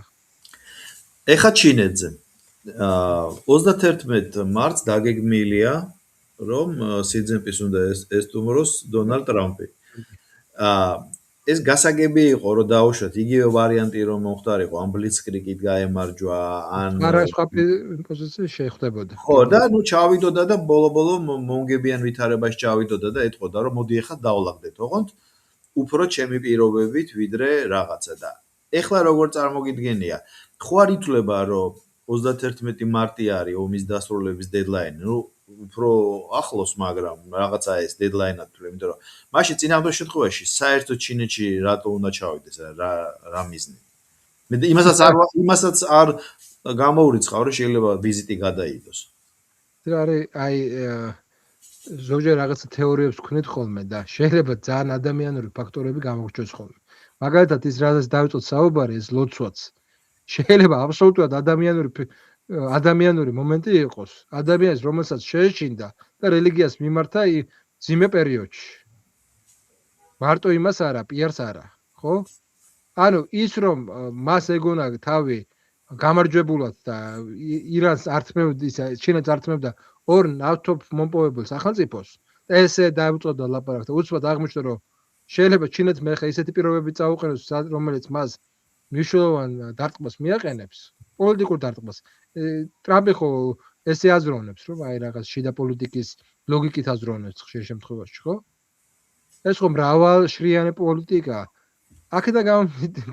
ეხა ჩინეთზე 31 მარტს დაგეგმილია რომ სი ძინპინს უნდა ესტუმროს დონალდ ტრამპი. ეს გასაგები იყო რომ დაუშვათ იგივე ვარიანტი რომ მოხდარიყო ან ბლიცკრიგით გაემარჯვა ან არა სხვა პოზიციაში შეხვდებოდა. ხო და ნუ ჩავიდოდა და ბოლო-ბოლო მონგებიან ვითარებაში ჩავიდოდა და ეთყოდა რომ მოდი ეხლა დავლაგდეთ ოღონდ უფრო ჩემი პირობებით ვიდრე რაღაცა და ეხლა როგორ წარმოგიდგენია ხო არ ითვლება რომ 31 მარტი არის ომის დასრულების დედლაინი ნუ უფრო ახლოს მაგრამ რაღაცა ეს დედლაინად თვლე იმიტომ რომ მაშინ წინამდელ შემთხვევაში საერთოდ ჩინეთში რატო უნდა ჩავიდეს რა მიზნით მე იმასაც არ გამოურიცხავ რომ შეიძლება ვიზიტი გადაიდოს ეს არის აი ზოგჯერ რაღაცა თეორიებს ვქნით ხოლმე და შეიძლება ძალიან ადამიანური ფაქტორები გამოგჩნდეს ხოლმე მაგალითად ის რაზეც დავიწყოთ საუბარი ეს ლოცვაც შეიძლება აბსოლუტურად ადამიანური მომენტი იყოს ადამიანს რომელსაც შეეჩინდა და რელიგიას მიმართა ძიმე პერიოდში მარტო იმას არა პიარს არა ხო ანუ ის რომ მას ეგონა თავი გამარჯვებულად და ირანს ართმევდა ჩინეთს ართმევდა ორ ნავთობ მომპოვებელ სახელმწიფოს ესე დაუწოდა ლაპარაკს და უცბად აღმოჩნდა რომ შეიძლება ჩინეთს მე ხა ისეთი პირობები წაუყენოს რომელიც მას მნიშვნელოვან დარტყმას მიაყენებს პოლიტიკურ დარტყმას ტრამპი ხო ესე აზროვნებს რომ აი რაღაც შიდა პოლიტიკის ლოგიკით აზროვნებს ხშირ შემთხვევაში ხო ეს ხო მრავალშრიანი პოლიტიკა აქედან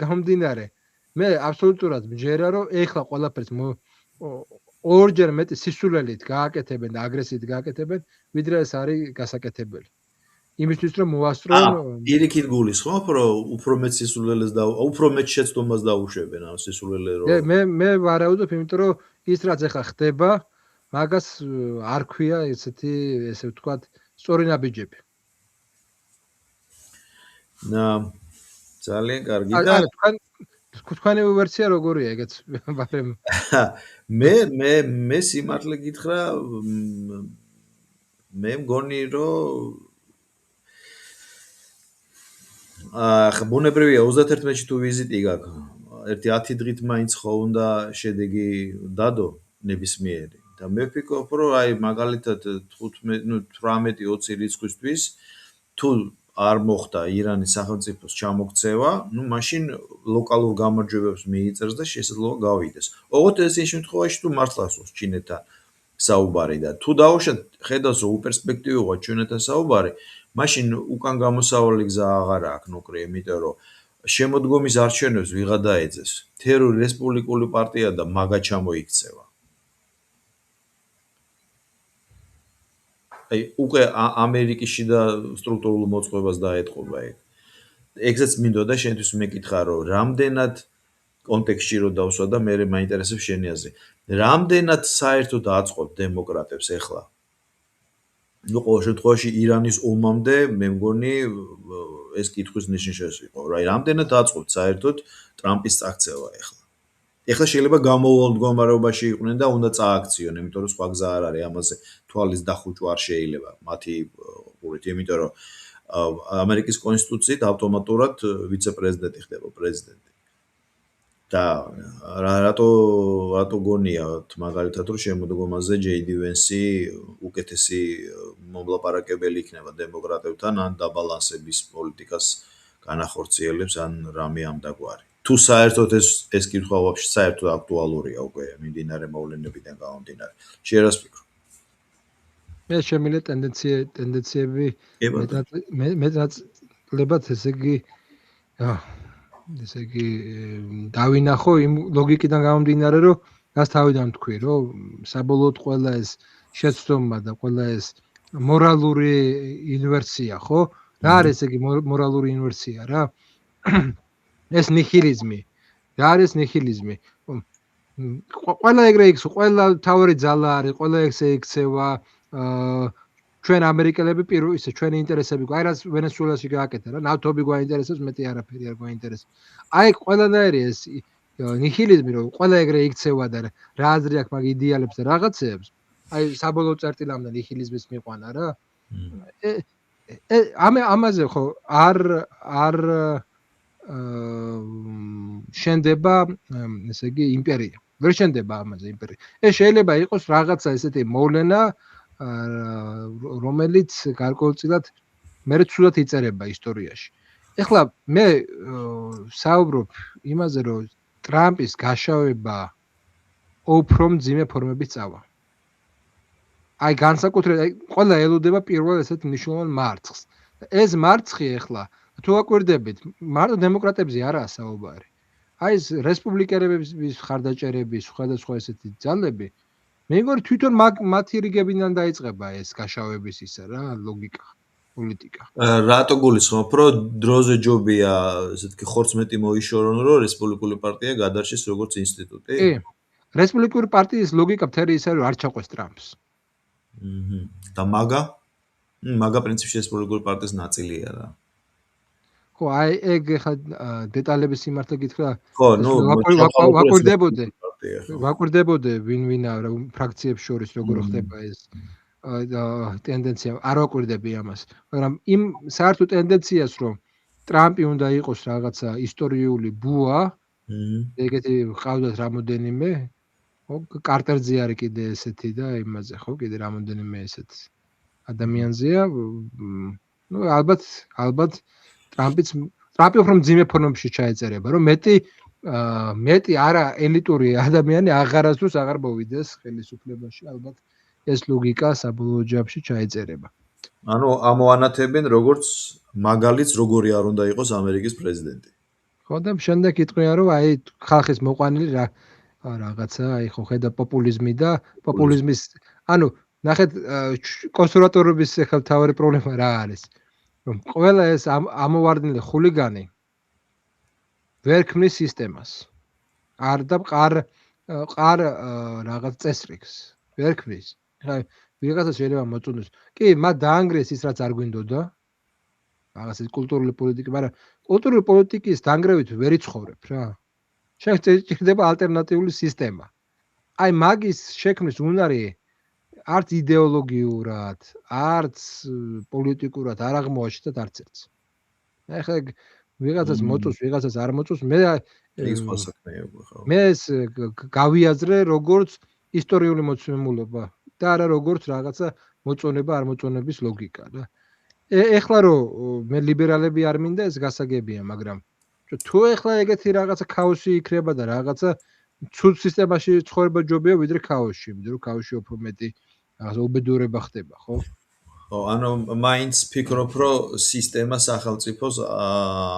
გამომდინარე მე აბსოლუტურად მჯერა რომ ეხლა ყველაფერს ორჯერ მეტი სისულელით გააკეთებენ და აგრესიით გააკეთებენ ვიდრე ეს არის გასაკეთებელი იმისთვის რომ მოასწრონ პირიქით გულისხმობ რომ უფრო მეტ სისულელეს და უფრო მეტ შეცდომას დაუშვებენ ამ სისულელე რომ მე ვარაუდობ იმიტომ რომ ის რაც ახლა ხდება მაგას არ ქვია ესეთი ესე ვთქვათ სწორი ნაბიჯები ძალიან კარგი და თქვენი ვერსია როგორია ეგეც მაგრამ მე სიმართლე გითხრა მე მგონი რომ ბუნებრივია 31-ში თუ ვიზიტი გაქვს ერთი 10 დღით მაინც ხო უნდა შედეგი დადო ნებისმიერი და მე ვფიქრობ რომ აი მაგალითად 18-20 რიცხვისთვის თუ არ მოხდა ირანის სახელმწიფოს ჩამოქცევა, ну მაშინ ლოკალურ გამარჯვებებს მიიწერს და შესაძლოა გავიდეს. ოღონდ ეს შემთხვევაში თუ მართლაც ჩინეთთან საუბარი და თუ დაუშვათ ხედავს რომ უპერსპექტივოა ჩინეთთან საუბარი, მაშინ უკან გამოსავალი გზა აღარ აქვს ნუკრი, იმიტომ რომ შემოდგომის არჩევნებს ვიღა დაეძებს. თერორი რესპუბლიკური პარტია და მაგა ჩამოიქცევა. აი უკვე ამერიკის შიდა სტრუქტურულ მოწყობას დაეთყობა ეგ. ეგზეც მინდოდა შენთვის მეკითხა რომ რამდენად კონტექსტში რო დავსვა და მე მაინტერესებს შენი აზრი. რამდენად საერთოდ აწყობ დემოკრატებს ახლა? ნუ ყოველ შემთხვევაში ირანის ომამდე მე მგონი ეს კითხვის ნიშნის იყო. რა რამდენად აწყობ საერთოდ ტრამპის წაქცევა ახლა? ეხლა შეიძლება გამოუვალ მდგომარეობაში იყვნენ და უნდა წააქციონ, იმიტომ რომ სხვა გზა არ არის ამაზე თვალის დახუჭვა არ შეიძლება მათი ყურით, იმიტომ რომ ამერიკის კონსტიტუციით ავტომატურად ვიცე-პრეზიდენტი ხდება პრეზიდენტი. და რატო გონიათ მაგალითად რომ შემოდგომაზე JD Vance უკეთესი მომლაპარაკებელი იქნება დემოკრატებთან ან დაბალანსების პოლიტიკას განახორციელებს ან რამე ამდაგვარი. თუ საერთოდ ეს კითხვა ვაფშე საერთოდ აქტუალურია უკვე მიმდინარე მოვლენებიდან გამომდინარე. შენ რას ფიქრობ? მე შემიძლია ტენდენციები მეტნაკლებად ესე იგი დავინახო იმ ლოგიკიდან გამომდინარე რომ რას თავიდან თქვი რომ საბოლოოდ ყველა ეს შეცდომა და ყველა ეს მორალური ინვერსია ხო? რა არის ესე იგი მორალური ინვერსია რა? ეს ნიჰილიზმი. რა არის ნიჰილიზმი? ყველა ეგრე იქს, ყველა თავი ძალა არის, ყველა ესე იქცევა, ჩვენ ამერიკელები ისე ჩვენი ინტერესები აი რაც ვენესუელაში გააკეთა რა ნავთობი გვაინტერესებს მეტი არაფერი არ გვაინტერესებს აი ყველანაირი ეს ნიჰილიზმი რომ ყველა ეგრე იქცევა და რა აზრი აქვს მაგ იდეალებს და რაღაცეებს აი საბოლოო წერტილამდე ნიჰილიზმის მიყვანა რა ამაზე ხო არ შენდება ესე იგი იმპერია ვერ შენდება ამაზე იმპერია ეს შეიძლება იყოს რაღაცა ესეთი მოვლენა რომელიც გარკვეულწილად მე ცუდად იწერება ისტორიაში ეხლა მე საუბრობ იმაზე რომ ტრამპის გაშავება უფრო მძიმე ფორმებით წავა აი განსაკუთრებით ყველა ელოდება პირველ ესეთ მნიშვნელოვან მარცხს ეს მარცხი ეხლა თუ აკვირდებით მარტო დემოკრატებზე არაა საუბარი აი ეს რესპუბლიკელების ხარდაჭერების სხვადასხვა ესეთი ძალები მე მგონი თვითონ მათი რიგებიდან დაიწყება ეს გაშავების ისა რა ლოგიკა პოლიტიკა რატო გულისხმობ რომ დროზე ჯობია ესე თქვი ხორცს მეტი მოიშორონ რომ რესპუბლიკური პარტია გადარჩეს როგორც ინსტიტუტი კი რესპუბლიკური პარტიის ლოგიკა მთელი ისე რომ არ ჩაყვეს ტრამპს და მაგა პრინციპში რესპუბლიკური პარტიის ნაწილია რა ხო აი ეგ ხა დეტალების სიმართლე გითხრა ხო ნუ ვაკვირდებოდე ვინ ფრაქციებს შორის როგორ ხდება ეს ტენდენცია არ ვაკვირდები ამას მაგრამ იმ საერთო ტენდენციას რომ ტრამპი უნდა იყოს რაღაცა ისტორიული ბუა ეგეთი ყავდათ რამოდენიმე ხო კარტერზე არის კიდე ესეთი და იმაზე ხო კიდე რამოდენიმე ესეთ ადამიანზეა ნუ ალბათ ტრამპი უფრო მძიმე ფორმებში ჩაეწერება რომ მეტი არა ელიტური ადამიანი აღარასდროს აღარ მოვიდეს ხელისუფლებაში ალბათ ეს ლოგიკა საბოლოო ჯამში ჩაეწერება ანუ ამოანათებენ როგორც მაგალითს როგორი არ უნდა იყოს ამერიკის პრეზიდენტი ხო და შემდეგ იტყვიან რომ აი ხალხის მოყვანილი რაღაცა აი ხო ხედა პოპულიზმი და პოპულიზმის ანუ ნახეთ კონსერვატორების ახლა თავარი პრობლემა რა არის რომ ყველა ეს ამოვარდნილი ხულიგანი ვერ ქმნის სისტემას არ და ყარ რაღაც წესრიგს ვერ ქმნის ხა ვიღაცა შეიძლება მოწონოს კი მათ დაანგრიეს ის რაც არ გვინდოდა რაღაც ეს კულტურული პოლიტიკა მაგრამ კულტურული პოლიტიკის დაანგრევით ვერ იცხოვრებ რა შეჭირდება ალტერნატიული სისტემა აი მაგის შექმნის უნარი არც იდეოლოგიურად, არც პოლიტიკურად არ აღმოაჩნდათ არც ერთს. ეხლა ვიღაცას მოწოს, ვიღაცას არ მოწოს, მე ეს გავიაზრე როგორც ისტორიული მოცემულობა და არა როგორც რაღაცა მოწონება არ მოწონების ლოგიკა და ეხლა რომ მე ლიბერალები არ მინდა ეს გასაგებია, მაგრამ თუ ეხლა ეგეთი რაღაცა ქაოსი იქნება და რაღაცა ცუდ სისტემაში ცხოვრება ჯობია ვიდრე ქაოსში, ვიდრე ქაოსში უფრო მეტი რაღაცა უბედურება ხდება, ხო? ხო, ანუ მაინც ფიქრობ, რომ სისტემა სახელმწიფოს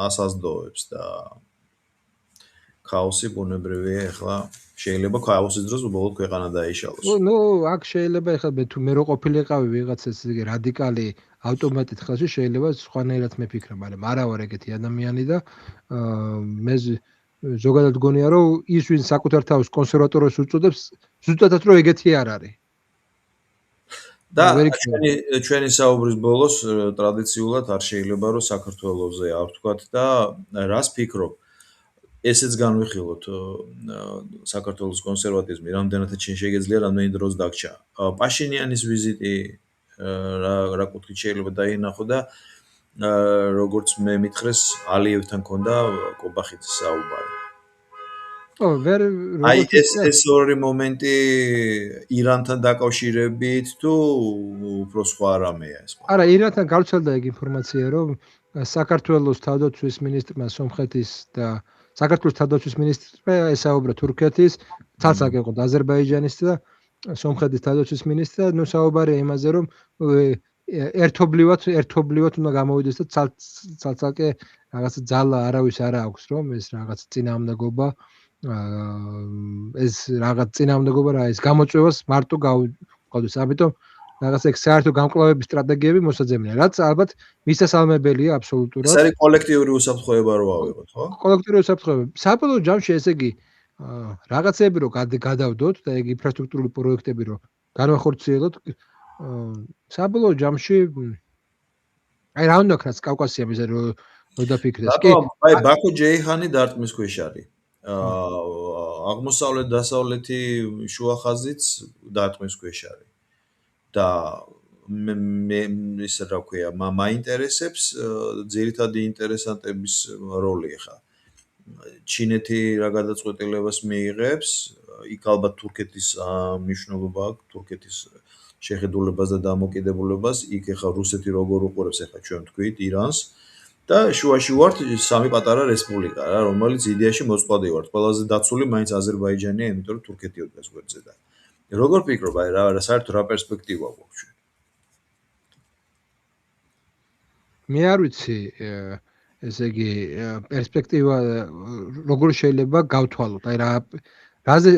ასაზრდოებს და ქაოსი ბუნებრივია, ეხლა შეიძლება ქაოსის დროს უბრალოდ ქვეყანა დაიშალოს. ნუ აქ შეიძლება ეხლა მე რო ყოფილიყავი ვიღაც ეს რადიკალი ავტომატით ხალხი შეიძლება სხვანაირად მეფიქრა, მაგრამ არა ვარ ეგეთი ადამიანი და მე ზოგადად გონია რომ ის ვინ საკუთარ თავს კონსერვატორებს უწოდებს, ზუსტადად რომ ეგეთი არ არის. და ჩვენი საუბრის ბოლოს ტრადიციულად არ შეიძლება რომ საქართველოზე არ ვთქვათ და რას ფიქრობ ესეც განვიხილოთ საქართველოს კონსერვატიზმი რამდენად შეიძლება რამდენი დროს დაგჭა პაშინიანის ვიზიტი რა კუთხით შეიძლება დაინახო და როგორც მე მითხრეს ალიევთან ქონდა კობახიძის საუბარი აი ეს ორი მომენტი ირანთან დაკავშირებით თუ უფრო სხვა რამეა ეს არა ირანთან გავრცელდა ეგ ინფორმაცია რომ საქართველოს თავდაცვის მინისტრმა სომხეთის და საქართველოს თავდაცვის მინისტრმა ესაუბრა თურქეთის თალსაკ იყო აზერბაიჯანის და სომხეთის თავდაცვის მინისტრმა ნუ საუბარია იმაზე რომ ერთობლივად უნდა გამოვიდეს და ცალსაკე რაღაც ძალა არავის არ აქვს რომ ეს რაღაც წინააღმდეგობა ეს რაღაც წინააღმდეგობა რა ეს გამოწვევას მარტო გავყავდეს ამიტომ რაღაც ეგ საერთო გამკლავების სტრატეგიები მოსაძებნია რაც ალბათ მისასალმებელია აბსოლუტურად ეს არის კოლექტიური უსაფრთხოება რო ავიღოთ ხო კოლექტიური უსაფრთხოება საბოლოო ჯამში ესე იგი რაღაცები რო გადავდოთ და ეგ ინფრასტრუქტურული პროექტები რო განვახორციელოთ საბოლოო ჯამში აი რა უნდა ქნას კავკასიამ ისე რომ დაფიქრდეს. კი, აი ბაქო ჯეიჰანი დარტყმის ქვეშ არის. აღმოსავლეთ დასავლეთი შუა ხაზიც დარტყმის ქვეშ არის. და მე ისე რა ქვია, მაინტერესებს ძირითადი ინტერესანტების როლი ხა. ჩინეთი რა გადაწყვეტილებას მიიღებს, იქ ალბათ თურქეთის მნიშვნელობა აქვს, თურქეთის შეხედულებას და დამოკიდებულებას, იქ ხა რუსეთი როგორ უყურებს ხა ჩვენ თქვით ირანს და შუაში ვართ სამი პატარა რესპუბლიკა რა, რომელიც იდეაში მოწყვლადი ვართ. ყველაზე დაცული მაინც აზერბაიჯანია, იმიტომ რომ თურქეთი დგას გვერდზე და როგორ ფიქრობ, აი რა საერთოდ რა პერსპექტივა გვაქვს ჩვენ? მე არ ვიცი, ესე იგი პერსპექტივა როგორ შეიძლება გავთვალოთ, აი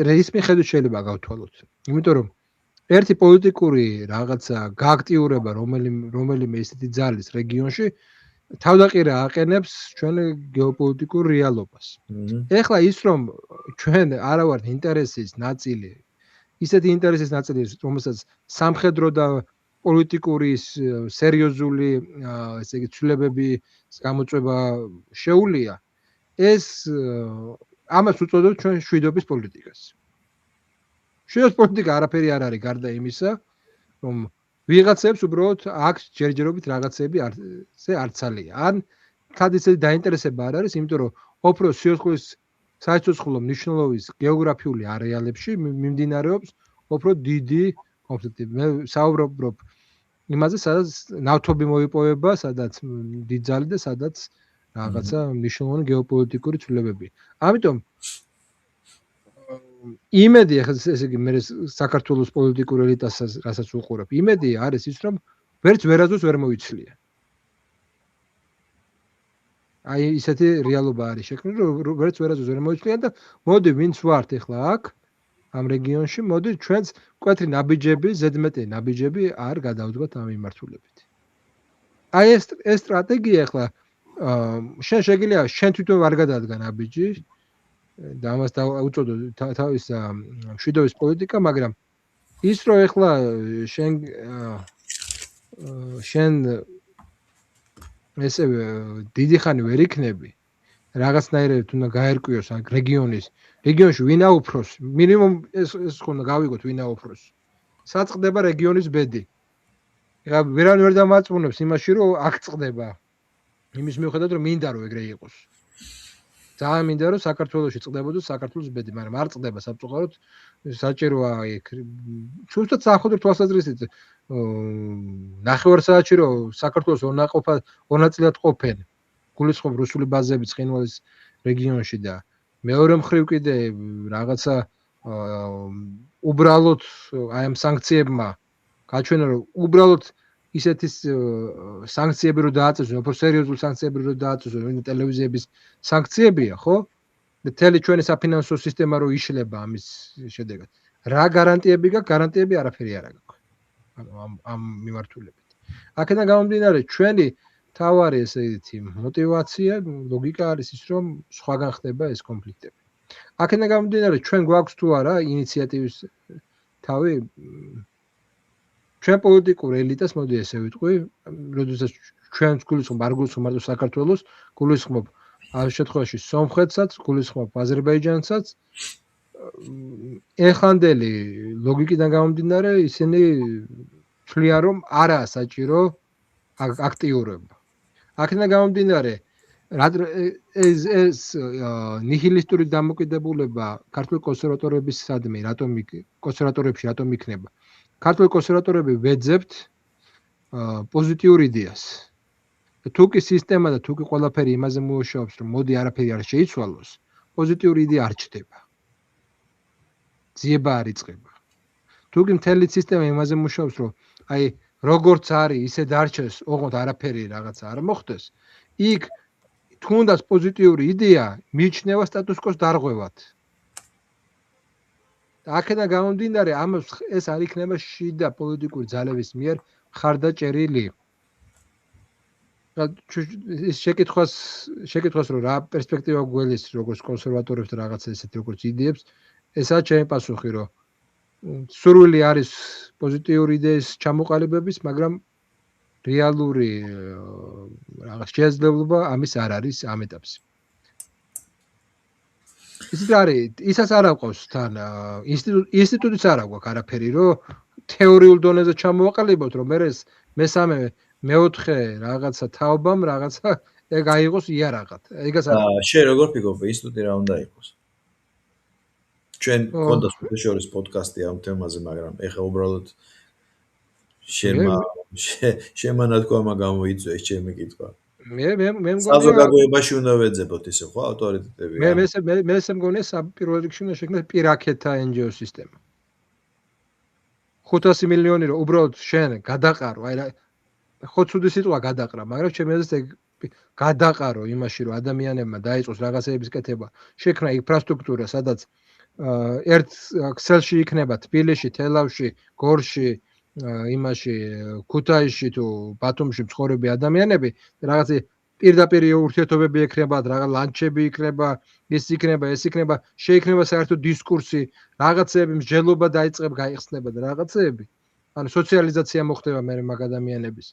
რის მიხედვით შეიძლება გავთვალოთ. იმიტომ რომ ერთი პოლიტიკური რაღაცა გააქტიურება რომელიმე ისეთი ძალის რეგიონში თავდაყირა აყენებს ჩვენ გეოპოლიტიკურ რეალობას. ეხლა ის რომ ჩვენ არა ვართ ინტერესის ნაწილი, ისეთი ინტერესის ნაწილი, რომელსაც სამხედრო და პოლიტიკური სერიოზული ესე იგი ცვლილებების გამოწვევა შეუძლია, ეს ამას უწოდებს ჩვენ შვიდობის პოლიტიკას. შვიდობის პოლიტიკა არაფერი არ არის გარდა იმისა, რომ ვიღაცებს უბრალოდ აქვს ჯერჯერობით რაღაცები არცალია. ან თად ისეთი დაინტერესება არ არის, იმიტომ რომ ოქროს სიოცხლის საერთაშორისო მნიშვნელობის გეოგრაფიული არეალებში მიმდინარეობს უფრო დიდი კონფლიქტი. მე საუბრობ იმაზე, სადაც ნავთობი მოიპოვება, სადაც დიდძალი და სადაც რაღაცა მნიშვნელოვანი გეოპოლიტიკური ცვლილებები. ამიტომ იმედი ახლა ესე იგი მე საქართველოს პოლიტიკურ ელიტას რასაც უყურებ, იმედი არის ის, რომ ვერც ვერაზოს ვერ მოიცლია. აი ისეთი რეალობა არის შექმნილი, რომ ვერც ვერაზოს ვერ მოიცლია და მოდი ვინც ვართ ახლა აქ ამ რეგიონში, მოდი ჩვენც მკვეთრი ნაბიჯები, ზედმეტი ნაბიჯები არ გადავდგოთ ამ მიმართულებით. აი ეს სტრატეგია ახლა შენ შეგიძლია შენ თვითონ არ გადადგა ნაბიჯი და ამას უწოდო თავის მშვიდობის პოლიტიკა, მაგრამ ის რომ ახლა შენ ესე დიდი ხანი ვერ იქნები, რაღაცნაირად უნდა გაერკვიოს ამ რეგიონში ვინ აუფროს, მინიმუმ ეს ხონდა გავიგოთ ვინ აუფროს. საწყდება რეგიონის ბედი. ეხლა ვერავინ ვერ დამარწმუნებს იმაში, რომ აქ წყდება. იმის მიუხედავად, რომ მინდა რომ ეგრე იყოს. ძალიან მინდა რომ საქართველოში წყდებოდეს საქართველოს ბედი, მაგრამ არ წყდება საბჭოყაროდ, საჭიროა იქ ზუსტად საახალწლო თვალსაზრისით ნახევარსაათში რომ საქართველოს ორ ნაწილად ყოფენ. გულისხმობ რუსული ბაზები ცხინვალის რეგიონში და მეორე მხრივ კიდე რაღაცა უბრალოდ აი ამ სანქციებმა გაჩვენა რომ უბრალოდ ისეთი სანქციები რო დააწესოს, უფრო სერიოზული სანქციები რო დააწესოს, რომ ტელევიზიების სანქციებია, ხო? და თელი ჩვენი საფინანსო სისტემა რო იშლება ამის შედეგად. რა გარანტიები გაქვს? გარანტიები არაფერი არ აქვს. ამ მიმართულებით. აქედან გამომდინარე, ჩვენი თავარი ესე ითი мотиваცია, ლოგიკა არის ის, რომ სხვაგან ხდება ეს კონფლიქტები. აქედან გამომდინარე, ჩვენ გვაქვს თუ არა ინიციატივის თავი ჩვენ პოლიტიკურ ელიტას, მოდი ესე ვიტყვი, როდესაც ჩვენ გულისხმობ არ გულისხმობ მარტო საქართველოს, გულისხმობ ამ შემთხვევაში სომხეთსაც, გულისხმობ აზერბაიჯანსაც, ეხანდელი ლოგიკიდან გამომდინარე, ისინი თვლიან, რომ არაა საჭირო აქტიურობა. აქედან გამომდინარე, ეს ნიჰილისტური დამოკიდებულება ქართული კონსერვატორებში რატომ იქნება? ქართული კონსერვატორები ვეძებთ პოზიტიურ იდეას. თუ კი სისტემა და თუ კი ყველაფერი იმაზე მუშაობს, რომ მოდი არაფერი არ შეიცვალოს, პოზიტიური იდეა არ ჩდება. ძიება არ იწყება. თუ კი მთელი სისტემა იმაზე მუშაობს, რომ აი როგორც არის, ისე დარჩეს, ოღონდ არაფერი რაღაცა არ მოხდეს, იქ თუნდაც პოზიტიური იდეა მიიჩნევა სტატუს-კვოს დარღვევად. აქედან გამომდინარე, ეს არ იქნება შიდა პოლიტიკური ძალების მიერ მხარდაჭერილი. ის შეკითხვას რომ რა პერსპექტივა გველის როგორც კონსერვატორებს და რაღაცა ესეთი როგორც იდეებს, ესაა ჩემი პასუხი, რომ სურვილი არის პოზიტიური იდეის ჩამოყალიბების, მაგრამ რეალური რაღაც შესაძლებლობა ამის არ არის ამ ეტაპზე. ისიც არის, ისაც არ აყავს თან ინსტიტუტიც არ აქვს არაფერი, რომ თეორიულ დონეზე ჩამოვაყალიბოთ, რომ მე მესამე, მეოთხე რაღაცა თაობამ რაღაცა ეგ აიღოს იარაღად. ეგაც არ არის. შენ როგორ ფიქრობ, ინსტიტუტი რა უნდა იყოს? ჩვენ გქონდა სუპერშორის პოდკასტი ამ თემაზე, მაგრამ ეხლა უბრალოდ შენმა ნათქვამა გამოიწვია ეს ჩემი კითხვა. მე მგონია საზოგადოებაში უნდა ვეძებოთ ისე, ხო, ავტორიტეტები. მე ესე მგონია პირველ რიგში უნდა შექმნას პირაქეთა NGO სისტემა. 500 მილიონი რომ უბრალოდ შენ გადაყარო, აი რა ხო ცუდი სიტყვა გადაყრა, მაგრამ ჩემი აზრით ეგ გადაყარო იმაში რომ ადამიანებმა დაიწყოს რაღაცეების კეთება, შექმნა ინფრასტრუქტურა, სადაც ერთ ქსელში იქნება თბილისში, თელავში, გორში, იმაში ქუთაისში თუ ბათუმში მცხოვრები ადამიანები, რაღაცა პირდაპირ ურთიერთობები ექნება, რაღაც ლანჩები იქნება, ეს იქნება, შეიქმნება საერთო დისკურსი, რაღაცეები მსჯელობა დაიწყება, გაიხსნება და რაღაცეები. ანუ სოციალიზაცია მოხდება მე მაგ ადამიანების.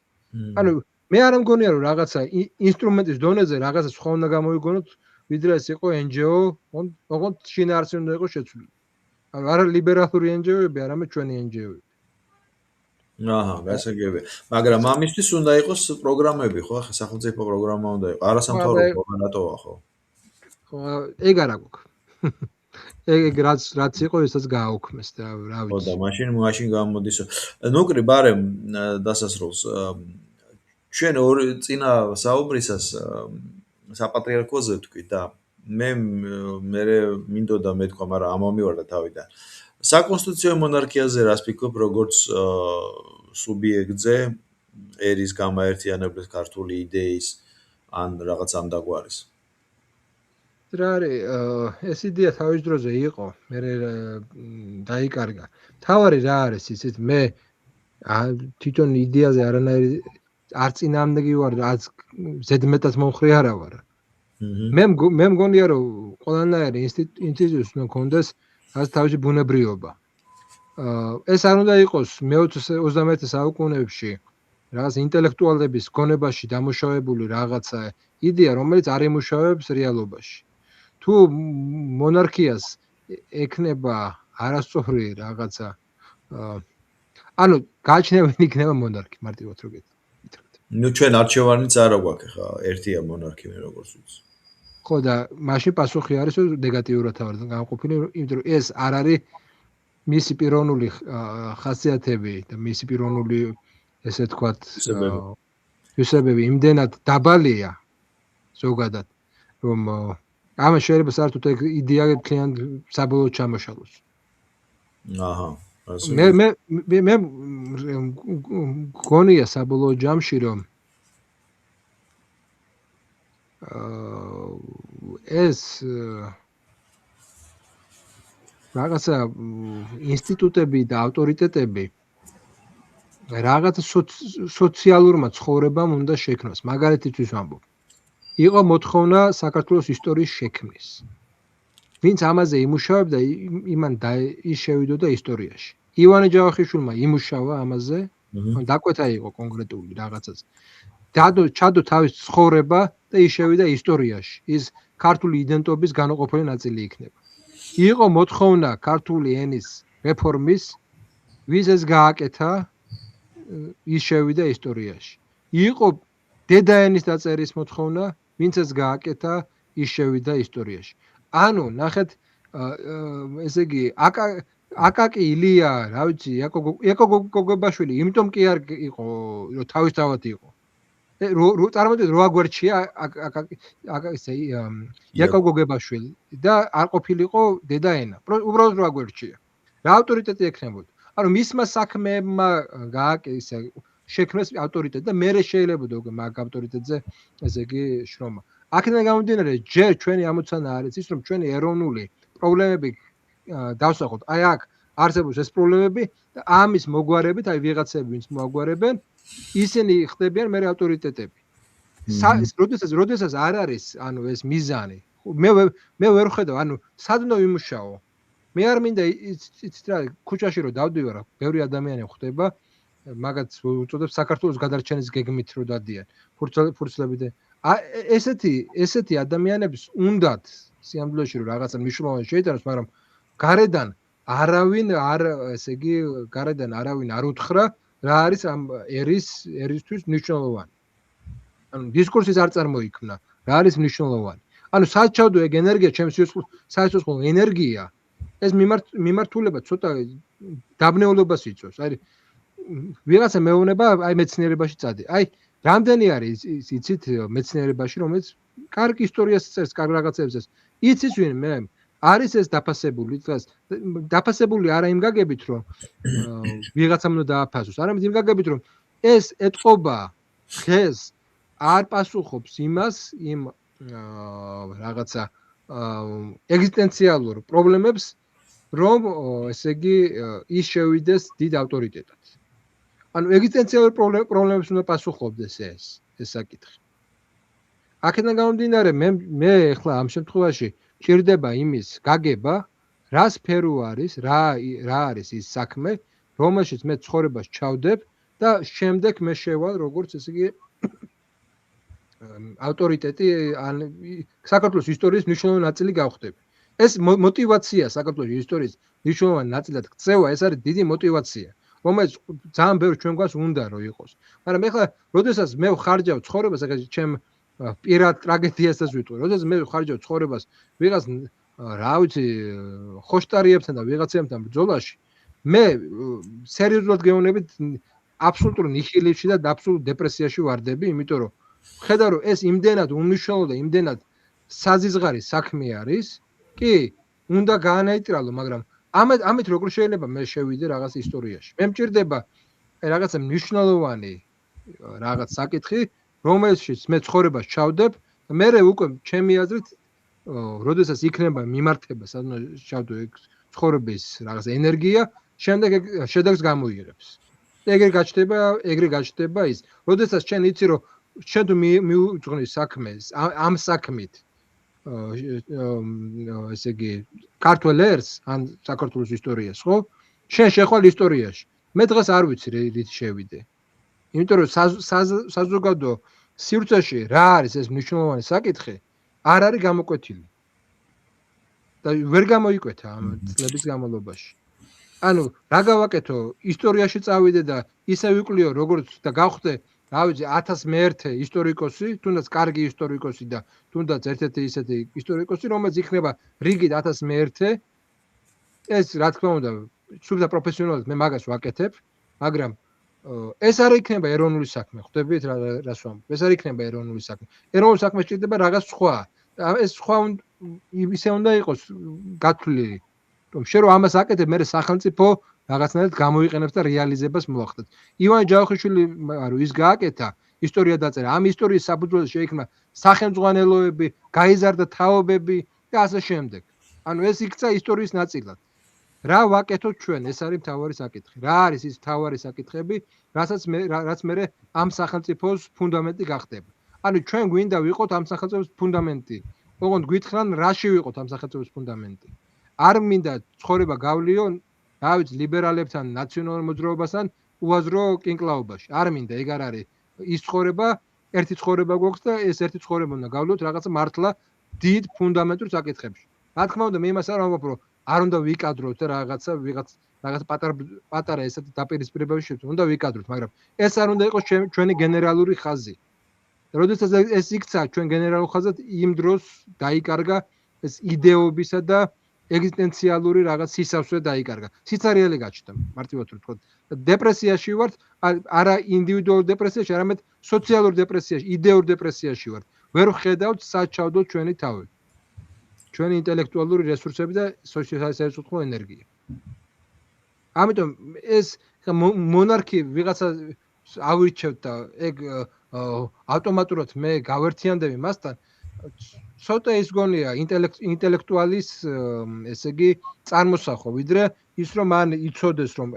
ანუ მე არ მგონია რომ რაღაცა ინსტრუმენტის დონეზე რაღაცა სხვა უნდა გამოიგონოთ, ვიდრე ეს იყო NGO, ოღონდ შინაარსი უნდა იყოს შეცვლილი. ანუ არა ლიბერალური NGO-ები, არამედ ჩვენი NGO-ები. აჰა, გასაგებია. მაგრამ ამისთვის უნდა იყოს პროგრამები, ხო? ახლა სახელმწიფო პროგრამა უნდა იყოს. არასამთავრობო პროგრამატოა, ხო? ხო, ეგ არა გვაქვს. ეგ რაც იყო, ესაც გააუქმეს და რა ვიცი. ხო და მაშინ გამოდის. ნუკრი ბარემ დასასრულს ჩვენ ორი წინა საუბრისას საპატრიარქოზე ვთქვი და მე მინდოდა მეთქვა, მაგრამ ამომივარდა თავიდან. საკონსტიტუციო მონარქიაზე რას ფიქრობ, როგორც სუბიექტზე ერის გამაერთიანებლის ქართული იდეის ან რაღაც ამ დაგვარის? რა არის, ეს იდეა თავის დროზე იყო, მე დაიკარგა. თავარი რა არის, იცით, მე თვითონ იდეაზე არანაირი არ წინააღმდეგი ვარ, რაც ზედმეტად მომხრე არა ვარ. მე მგონია რომ ყველანაირი ინსტიტუტის უნდა კონდეს რაც თავისი ბუნებრიობა. ეს არ უნდა იყოს მე-21 საუკუნეებში რაღაც ინტელექტუალების გონებაში დამუშავებული რაღაცა იდეა, რომელიც არ იმუშავებს რეალობაში. თუ მონარქიას ექნება არასწორი რაღაცა, ანუ გააჩნევენ იქნება მონარქი, მარტივად რო გეტყვით. ნუ ჩვენ არჩევანიც არა გვაქვს ხა, ერთია მონარქია როგორც ვიცი. ხო და მაშინ პასუხი არის რომ ნეგატიურად ვარ განყოფილი, იმიტომ რომ ეს არ არის მისი პიროვნული ხასიათები და მისი პიროვნული ესე თქვათ თვისებები იმდენად დაბალია ზოგადად, რომ ამას შეიძლება საერთოდ ეგ იდეა ძალიან საბოლოოდ ჩამოშალოს. აჰა. მე გონია საბოლოო ჯამში რომ ეს რაღაცა ინსტიტუტები და ავტორიტეტები რაღაცა სოციალურმა ცხოვრებამ უნდა შექმნას. მაგალითისთვის ვამბობ. იყო მოთხოვნა საქართველოს ისტორიის შექმნის. ვინც ამაზე იმუშავებდა, იმან ის შევიდოდა ისტორიაში. ივანე ჯავახიშვილმა იმუშავა ამაზე, დაკვეთა იყო კონკრეტული რაღაცაზე. ჩადო თავის ცხოვრება და ის შევიდა ისტორიაში. ის ქართული იდენტობის განუყოფელი ნაწილი იქნება. იყო მოთხოვნა ქართული ენის რეფორმის, ვის ეს გააკეთა, ის შევიდა ისტორიაში. იყო დედაენის დაწერის მოთხოვნა, ვინც ეს გააკეთა, ის შევიდა ისტორიაში. ანუ ნახეთ, ესე იგი, აკაკი ილია, რა ვიცი, იაკო გოგებაშვილი, იმიტომ კი არ იყო, რომ თავისთავად იყო. წარმოდით რა გვერდშია იაკო გოგებაშვილი და არ ყოფილიყო დედაენა. უბრალოდ რა გვერდშია. რა ავტორიტეტი ექნებოდა? ანუ მისმა საქმეებმა გააკეთა შექმნეს ავტორიტეტი და მე შეიძლება უკვე მაგ ავტორიტეტზე ესე იგი შრომა. აქედან გამომდინარე, ჯერ ჩვენი ამოცანა არის ის, რომ ჩვენი ეროვნული პრობლემები დავსახოთ. აი აქ არსებობს ეს პრობლემები და ამის მოგვარებით, აი ვიღაცები ვინც მოგვარებენ, ისინი ხდებიან მე ავტორიტეტები. როდესაც არ არის, ანუ ეს მიზანი. მე ვერ ხედავ, ანუ სად უნდა ვიმუშაო? მე არ მინდა იცით რა ქუჩაში რომ დავდივარ, ბევრი ადამიანი ხვდება, მაგაც უწოდებს საქართველოს გადარჩენის გეგმით რომ დადიან. ფურცლები და ესეთი ადამიანებს უნდათ სიამბლეში რომ რაღაცა მნიშვნელოვანი შეიტანოს, მაგრამ გარედან არავინ არ უთხრა რა არის ამ ერისთვის მნიშვნელოვანი. ანუ დისკურსის არ წარმოიქმნა, რა არის მნიშვნელოვანი. ანუ საჩავდო ეგ ენერგია, ჩემს საერთო ენერგია, ეს მიმართულება ცოტა დაბნეულობას იწვევს. აი ვიღაცა მეუბნება, აი მეცნიერებაში წადი. აი რამდენი არის იცით მეცნიერებაში, რომელიც კარგ ისტორიას წერს, კარგ რაღაცებს წერს. იცის ვინ მე არის ეს დაფასებული დღეს. დაფასებული არა იმ გაგებით, რომ ვიღაცამ უნდა დააფასოს, არამედ იმ გაგებით, რომ ეს ეთყობა დღეს არ პასუხობს იმას, იმ რაღაცა ეგზისტენციალურ პრობლემებს, რომ ესე იგი ის შევიდეს დიდ ავტორიტეტად. ანუ ეგზისტენციალურ პრობლემებს უნდა პასუხობდეს ეს საკითხი. აქედან გამომდინარე, მე ახლა ამ შემთხვევაში ჭირდება იმის გაგება, რა სფერო არის, რა არის ის საქმე, რომელშიც მე ცხოვრებას ჩავდებ და შემდეგ მე შევალ როგორც ესე იგი ავტორიტეტი ან საქართველოს ისტორიის მნიშვნელოვანი ნაწილი გავხდები. ეს мотиваცია საქართველოს ისტორიის მნიშვნელოვანი ნაწილად ქცევა, ეს არის დიდი мотиваცია, რომელიც ძალიან ბევრ ჩვენ გვას უნდა რომ იყოს. მაგრამ ეხლა, როდესაც მე ვხარჯავ ცხოვრებას, ეხლა ჩემ პირად ტრაგედიასაც ვიტყვი, როდესაც მე ვხარჯავ ცხოვრებას ვიღაც რა ვიცი, ხოშტარიებთან და ვიღაცებთან ბრძოლაში, მე სერიოზულად გეუბნებით აბსოლუტურ ნიჰილიზმში და აბსოლუტურ დეპრესიაში ვარდები, იმიტომ რომ ხედავ რომ ეს იმდენად უმნიშვნელო და იმდენად საზიზღარი საქმე არის, კი, უნდა გაანეიტრალო, მაგრამ ამით როგორ შეიძლება მე შევიდე რაღაც ისტორიაში. მე მჭირდება რაღაცა მნიშვნელოვანი რაღაც საკითხი, რომელშიც მე ცხოვრებას ჩავდებ და მე უკვე ჩემი აზრით, როდესაც იქნება მიმართება, სადღაც ჩავდო ეგ ცხოვრების რაღაც ენერგია, შემდეგ შედეგს გამოიღებს. ეგრე გაჩნდება ის, როდესაც ჩვენ იცი რომ შენ თუ მიუძღვნის საქმეს ამ საქმით ესე იგი ქართულ ერს ან საქართველოს ისტორიას, ხო? შენ შეხვალ ისტორიაში. მე დღეს არ ვიცი რით შევიდე. იმიტომ რომ საზოგადო სივრცეში რა არის ეს მნიშვნელოვანი საკითხი, არ არის გამოკვეთილი. და ვერ გამოიკვეთა ამ წლების განმავლობაში. ანუ რა გავაკეთო, ისტორიაში წავიდე და ისე ვიკვლიო როგორც და გავხდე, რა ვიცი, 1001 ისტორიკოსი, თუნდაც კარგი ისტორიკოსი და თუნდაც ერთ-ერთი ისეთი ისტორიკოსი, რომელიც იქნება რიგით 1001, ეს რა თქმა უნდა, სულ და პროფესიონალურად მე მაგას ვაკეთებ, მაგრამ ეს არ იქნება ეროვნული საქმე, ხვდებით რას ვამბობ? ეს არ იქნება ეროვნული საქმე. ეროვნული საქმე შეიძლება რაღაც სხვა. ეს სხვა ისე უნდა იყოს გათვლილი, რომ შენ რომ ამას აკეთებ, მე სახელმწიფო რაღაცნაირად გამოიყენებს და რეალიზებას მოახდენს. ივანე ჯავახიშვილი რომ ის გააკეთა, ისტორია დაწერა. ამ ისტორიის საფუძველზე შეიქმნა სახელმძღვანელოები, გაიზარდა თაობები და ასე შემდეგ. ანუ ეს იქცა ისტორიის ნაწილად. რა ვაკეთოთ ჩვენ? ეს არის მთავარი საკითხი. რა არის ის მთავარი საკითხები, რაც მე ამ სახელმწიფოს ფუნდამენტი გახდება. ანუ ჩვენ გვინდა ვიყოთ ამ სახელმწიფოს ფუნდამენტი. ოღონდ გვითხრან რაში ვიყოთ ამ სახელმწიფოს ფუნდამენტი. არ მინდა ცხოვრება გავლიო, რა ვიცი, ლიბერალებთან, ნაციონალურ მოძრაობასთან უაზრო კინკლაობაში. არ მინდა, ეგ არ არის. ის ცხოვრება, ერთი ცხოვრება გვაქვს და ეს ერთი ცხოვრება უნდა გავლოთ რაღაცა მართლა დიდ ფუნდამენტურ საკითხებში. რა თქმა უნდა, მე იმას არ ვამბობ, რომ არ უნდა ვიკადროთ და რაღაცა პატარა ესეთი დაპირისპირებები შეგვიძლია, უნდა ვიკადროთ, მაგრამ ეს არ უნდა იყოს ჩვენი გენერალური ხაზი. როდესაც ეს იქცა ჩვენ გენერალურ ხაზად, იმ დროს დაიკარგა ეს იდეობისა და ეგზისტენციალური რაღაც სისავსე დაიკარგა. სიცარიელი გაჩნდა, მარტივად ვთქვათ. დეპრესიაში ვართ, არა ინდივიდუალურ დეპრესიაში, არამედ სოციალურ დეპრესიაში, იდეურ დეპრესიაში ვართ. ვერ ვხედავთ საჩავდო ჩვენი თავი. ჩვენი ინტელექტუალური რესურსები და საერთო ენერგია. ამიტომ ეს მონარქი ვიღაცა ავირჩევთ და ეგ ავტომატურად მე გავერთიანდები მასთან. ცოტა ის გონია ინტელექტუალის ესე იგი წარმოსახვა, ვიდრე ის რომ მან იცოდეს რომ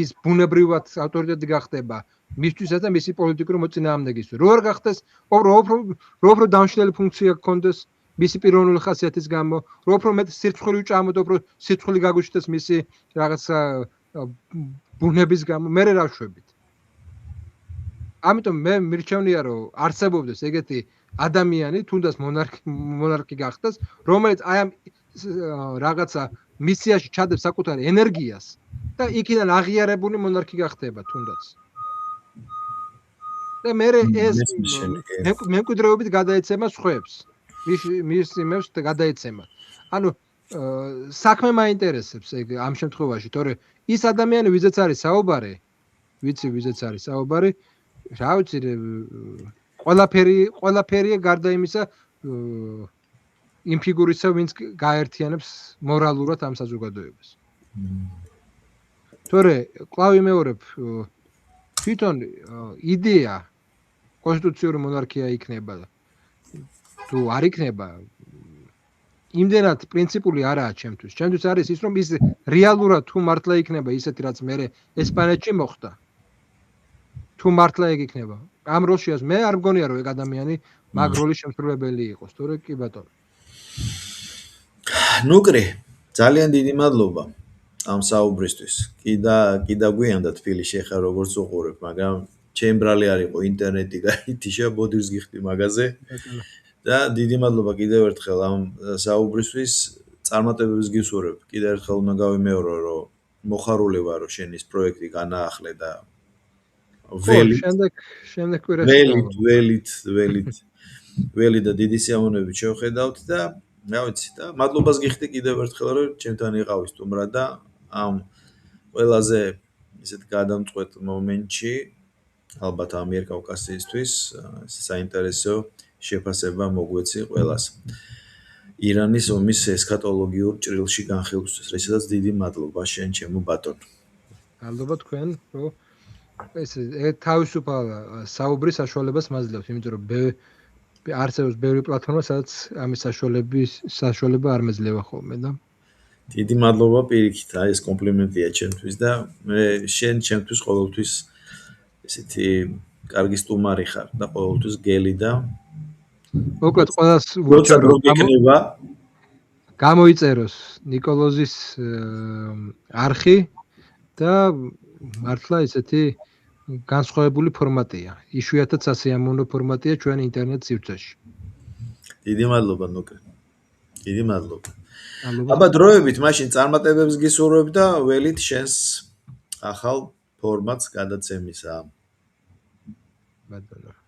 ის ბუნებრივად ავტორიტეტი გახდება მისთვის და მისი პოლიტიკური მოწინააღმდეგისთვის. რო არ გახდეს, უფრო დამშნელი ფუნქცია გქონდეს, მისი პიროვნული ხასიათის გამო, რომ უფრო მეტ სირცხვილი უჭამოთ, უფრო სირცხვილი გაგუჩნდეს მისი რაღაცა ბუნების გამო, მე რა ვშვებით. ამიტომ მე მირჩევნია რომ არსებობდეს ეგეთი ადამიანი, თუნდაც მონარქი გახდეს, რომელიც აი ამ რაღაცა მისიაში ჩადებს საკუთარ ენერგიას და იქიდან აღიარებული მონარქი გახდება თუნდაც. და მე ეს მემკვიდრეობით გადაეცემა სხვებს. მის იმებს გადაეცემა. ანუ საქმე მაინტერესებს ეგ ამ შემთხვევაში, თორე ის ადამიანი ვიზეც არის საუბარი, რა ვიცი, ყველაფერია გარდა იმისა იმ ფიგურისა, ვინც გაერთიანებს მორალურად ამ საზოგადოებას. თორე კლავ იმეორებ, თვითონ იდეა კონსტიტუციური მონარქია იქნება თუ არ იქნება, იმდენად პრინციპული არაა ჩემთვის. ჩემთვის არის ის, რომ ის რეალურად თუ მართლა იქნება ისეთი, რაც მე ესპანეთში მოხდა. თუ მართლა ეგ იქნება. ამ როლშიაც მე არ მგონია რომ ეგ ადამიანი მაგ როლის შემსრულებელი იყოს, თორე კი ბატონო. ნუკრი, ძალიან დიდი მადლობა ამ საუბრისთვის. კი დაგვიანდა თბილისში ახლა როგორც უყურებ, მაგრამ ჩემ ბრალი არ იყო ინტერნეტი გაითიშა, ბოდირს გიხდი მაგაზე. და დიდი მადლობა კიდევ ერთხელ ამ საუბრისთვის. წარმატებებს გისურვებ. კიდევ ერთხელ უნდა გავიმეორო, რომ მოხარული ვარ, რომ შენ ის პროექტი განაახლე და შემდეგ ველით და დიდი სიამოვნებით შევხედავთ და რა ვიცი და მადლობას გიხდი კიდევ ერთხელ რომ ჩემთან იყავი სტუმრად და ამ ყველაზე ისეთ გადამწყვეტ მომენტში ალბათ ამიერკავკასიისთვის საინტერესო შეფასება მოგვეცი ყველას ირანის ომის ესქატოლოგიურ ჭრილში განხილვისთვის, რასაც დიდი მადლობა შენ ჩემო ბატონო. მადლობა თქვენ, რომ ეს თავისუფალ საუბრის საშუალებას მაძლევს, იმიტომ რომ არსებობს ბევრი პლატფორმა, სადაც ამის საშუალება არ მეძლევა ხოლმე და დიდი მადლობა პირიქით, აი ეს კომპლიმენტია ჩემთვის და მე შენ ჩემთვის ყოველთვის ესეთი კარგი სტუმარი ხარ და ყოველთვის გელი და მოკლედ ყველას ვუჩვენებ გამოიწეროს ნიკოლოზის არხი და მართლა ესეთი განსხვავებული ფორმატია. იშვიათად სასიამოვნო ფორმატია ჩვენ ინტერნეტ სივრცეში. დიდი მადლობა ნუკრე. დიდი მადლობა. აბა დროებით მაშინ წარმატებებს გისურვებ და ველით შენს ახალ ფორმატს გადაცემისა. ბატონო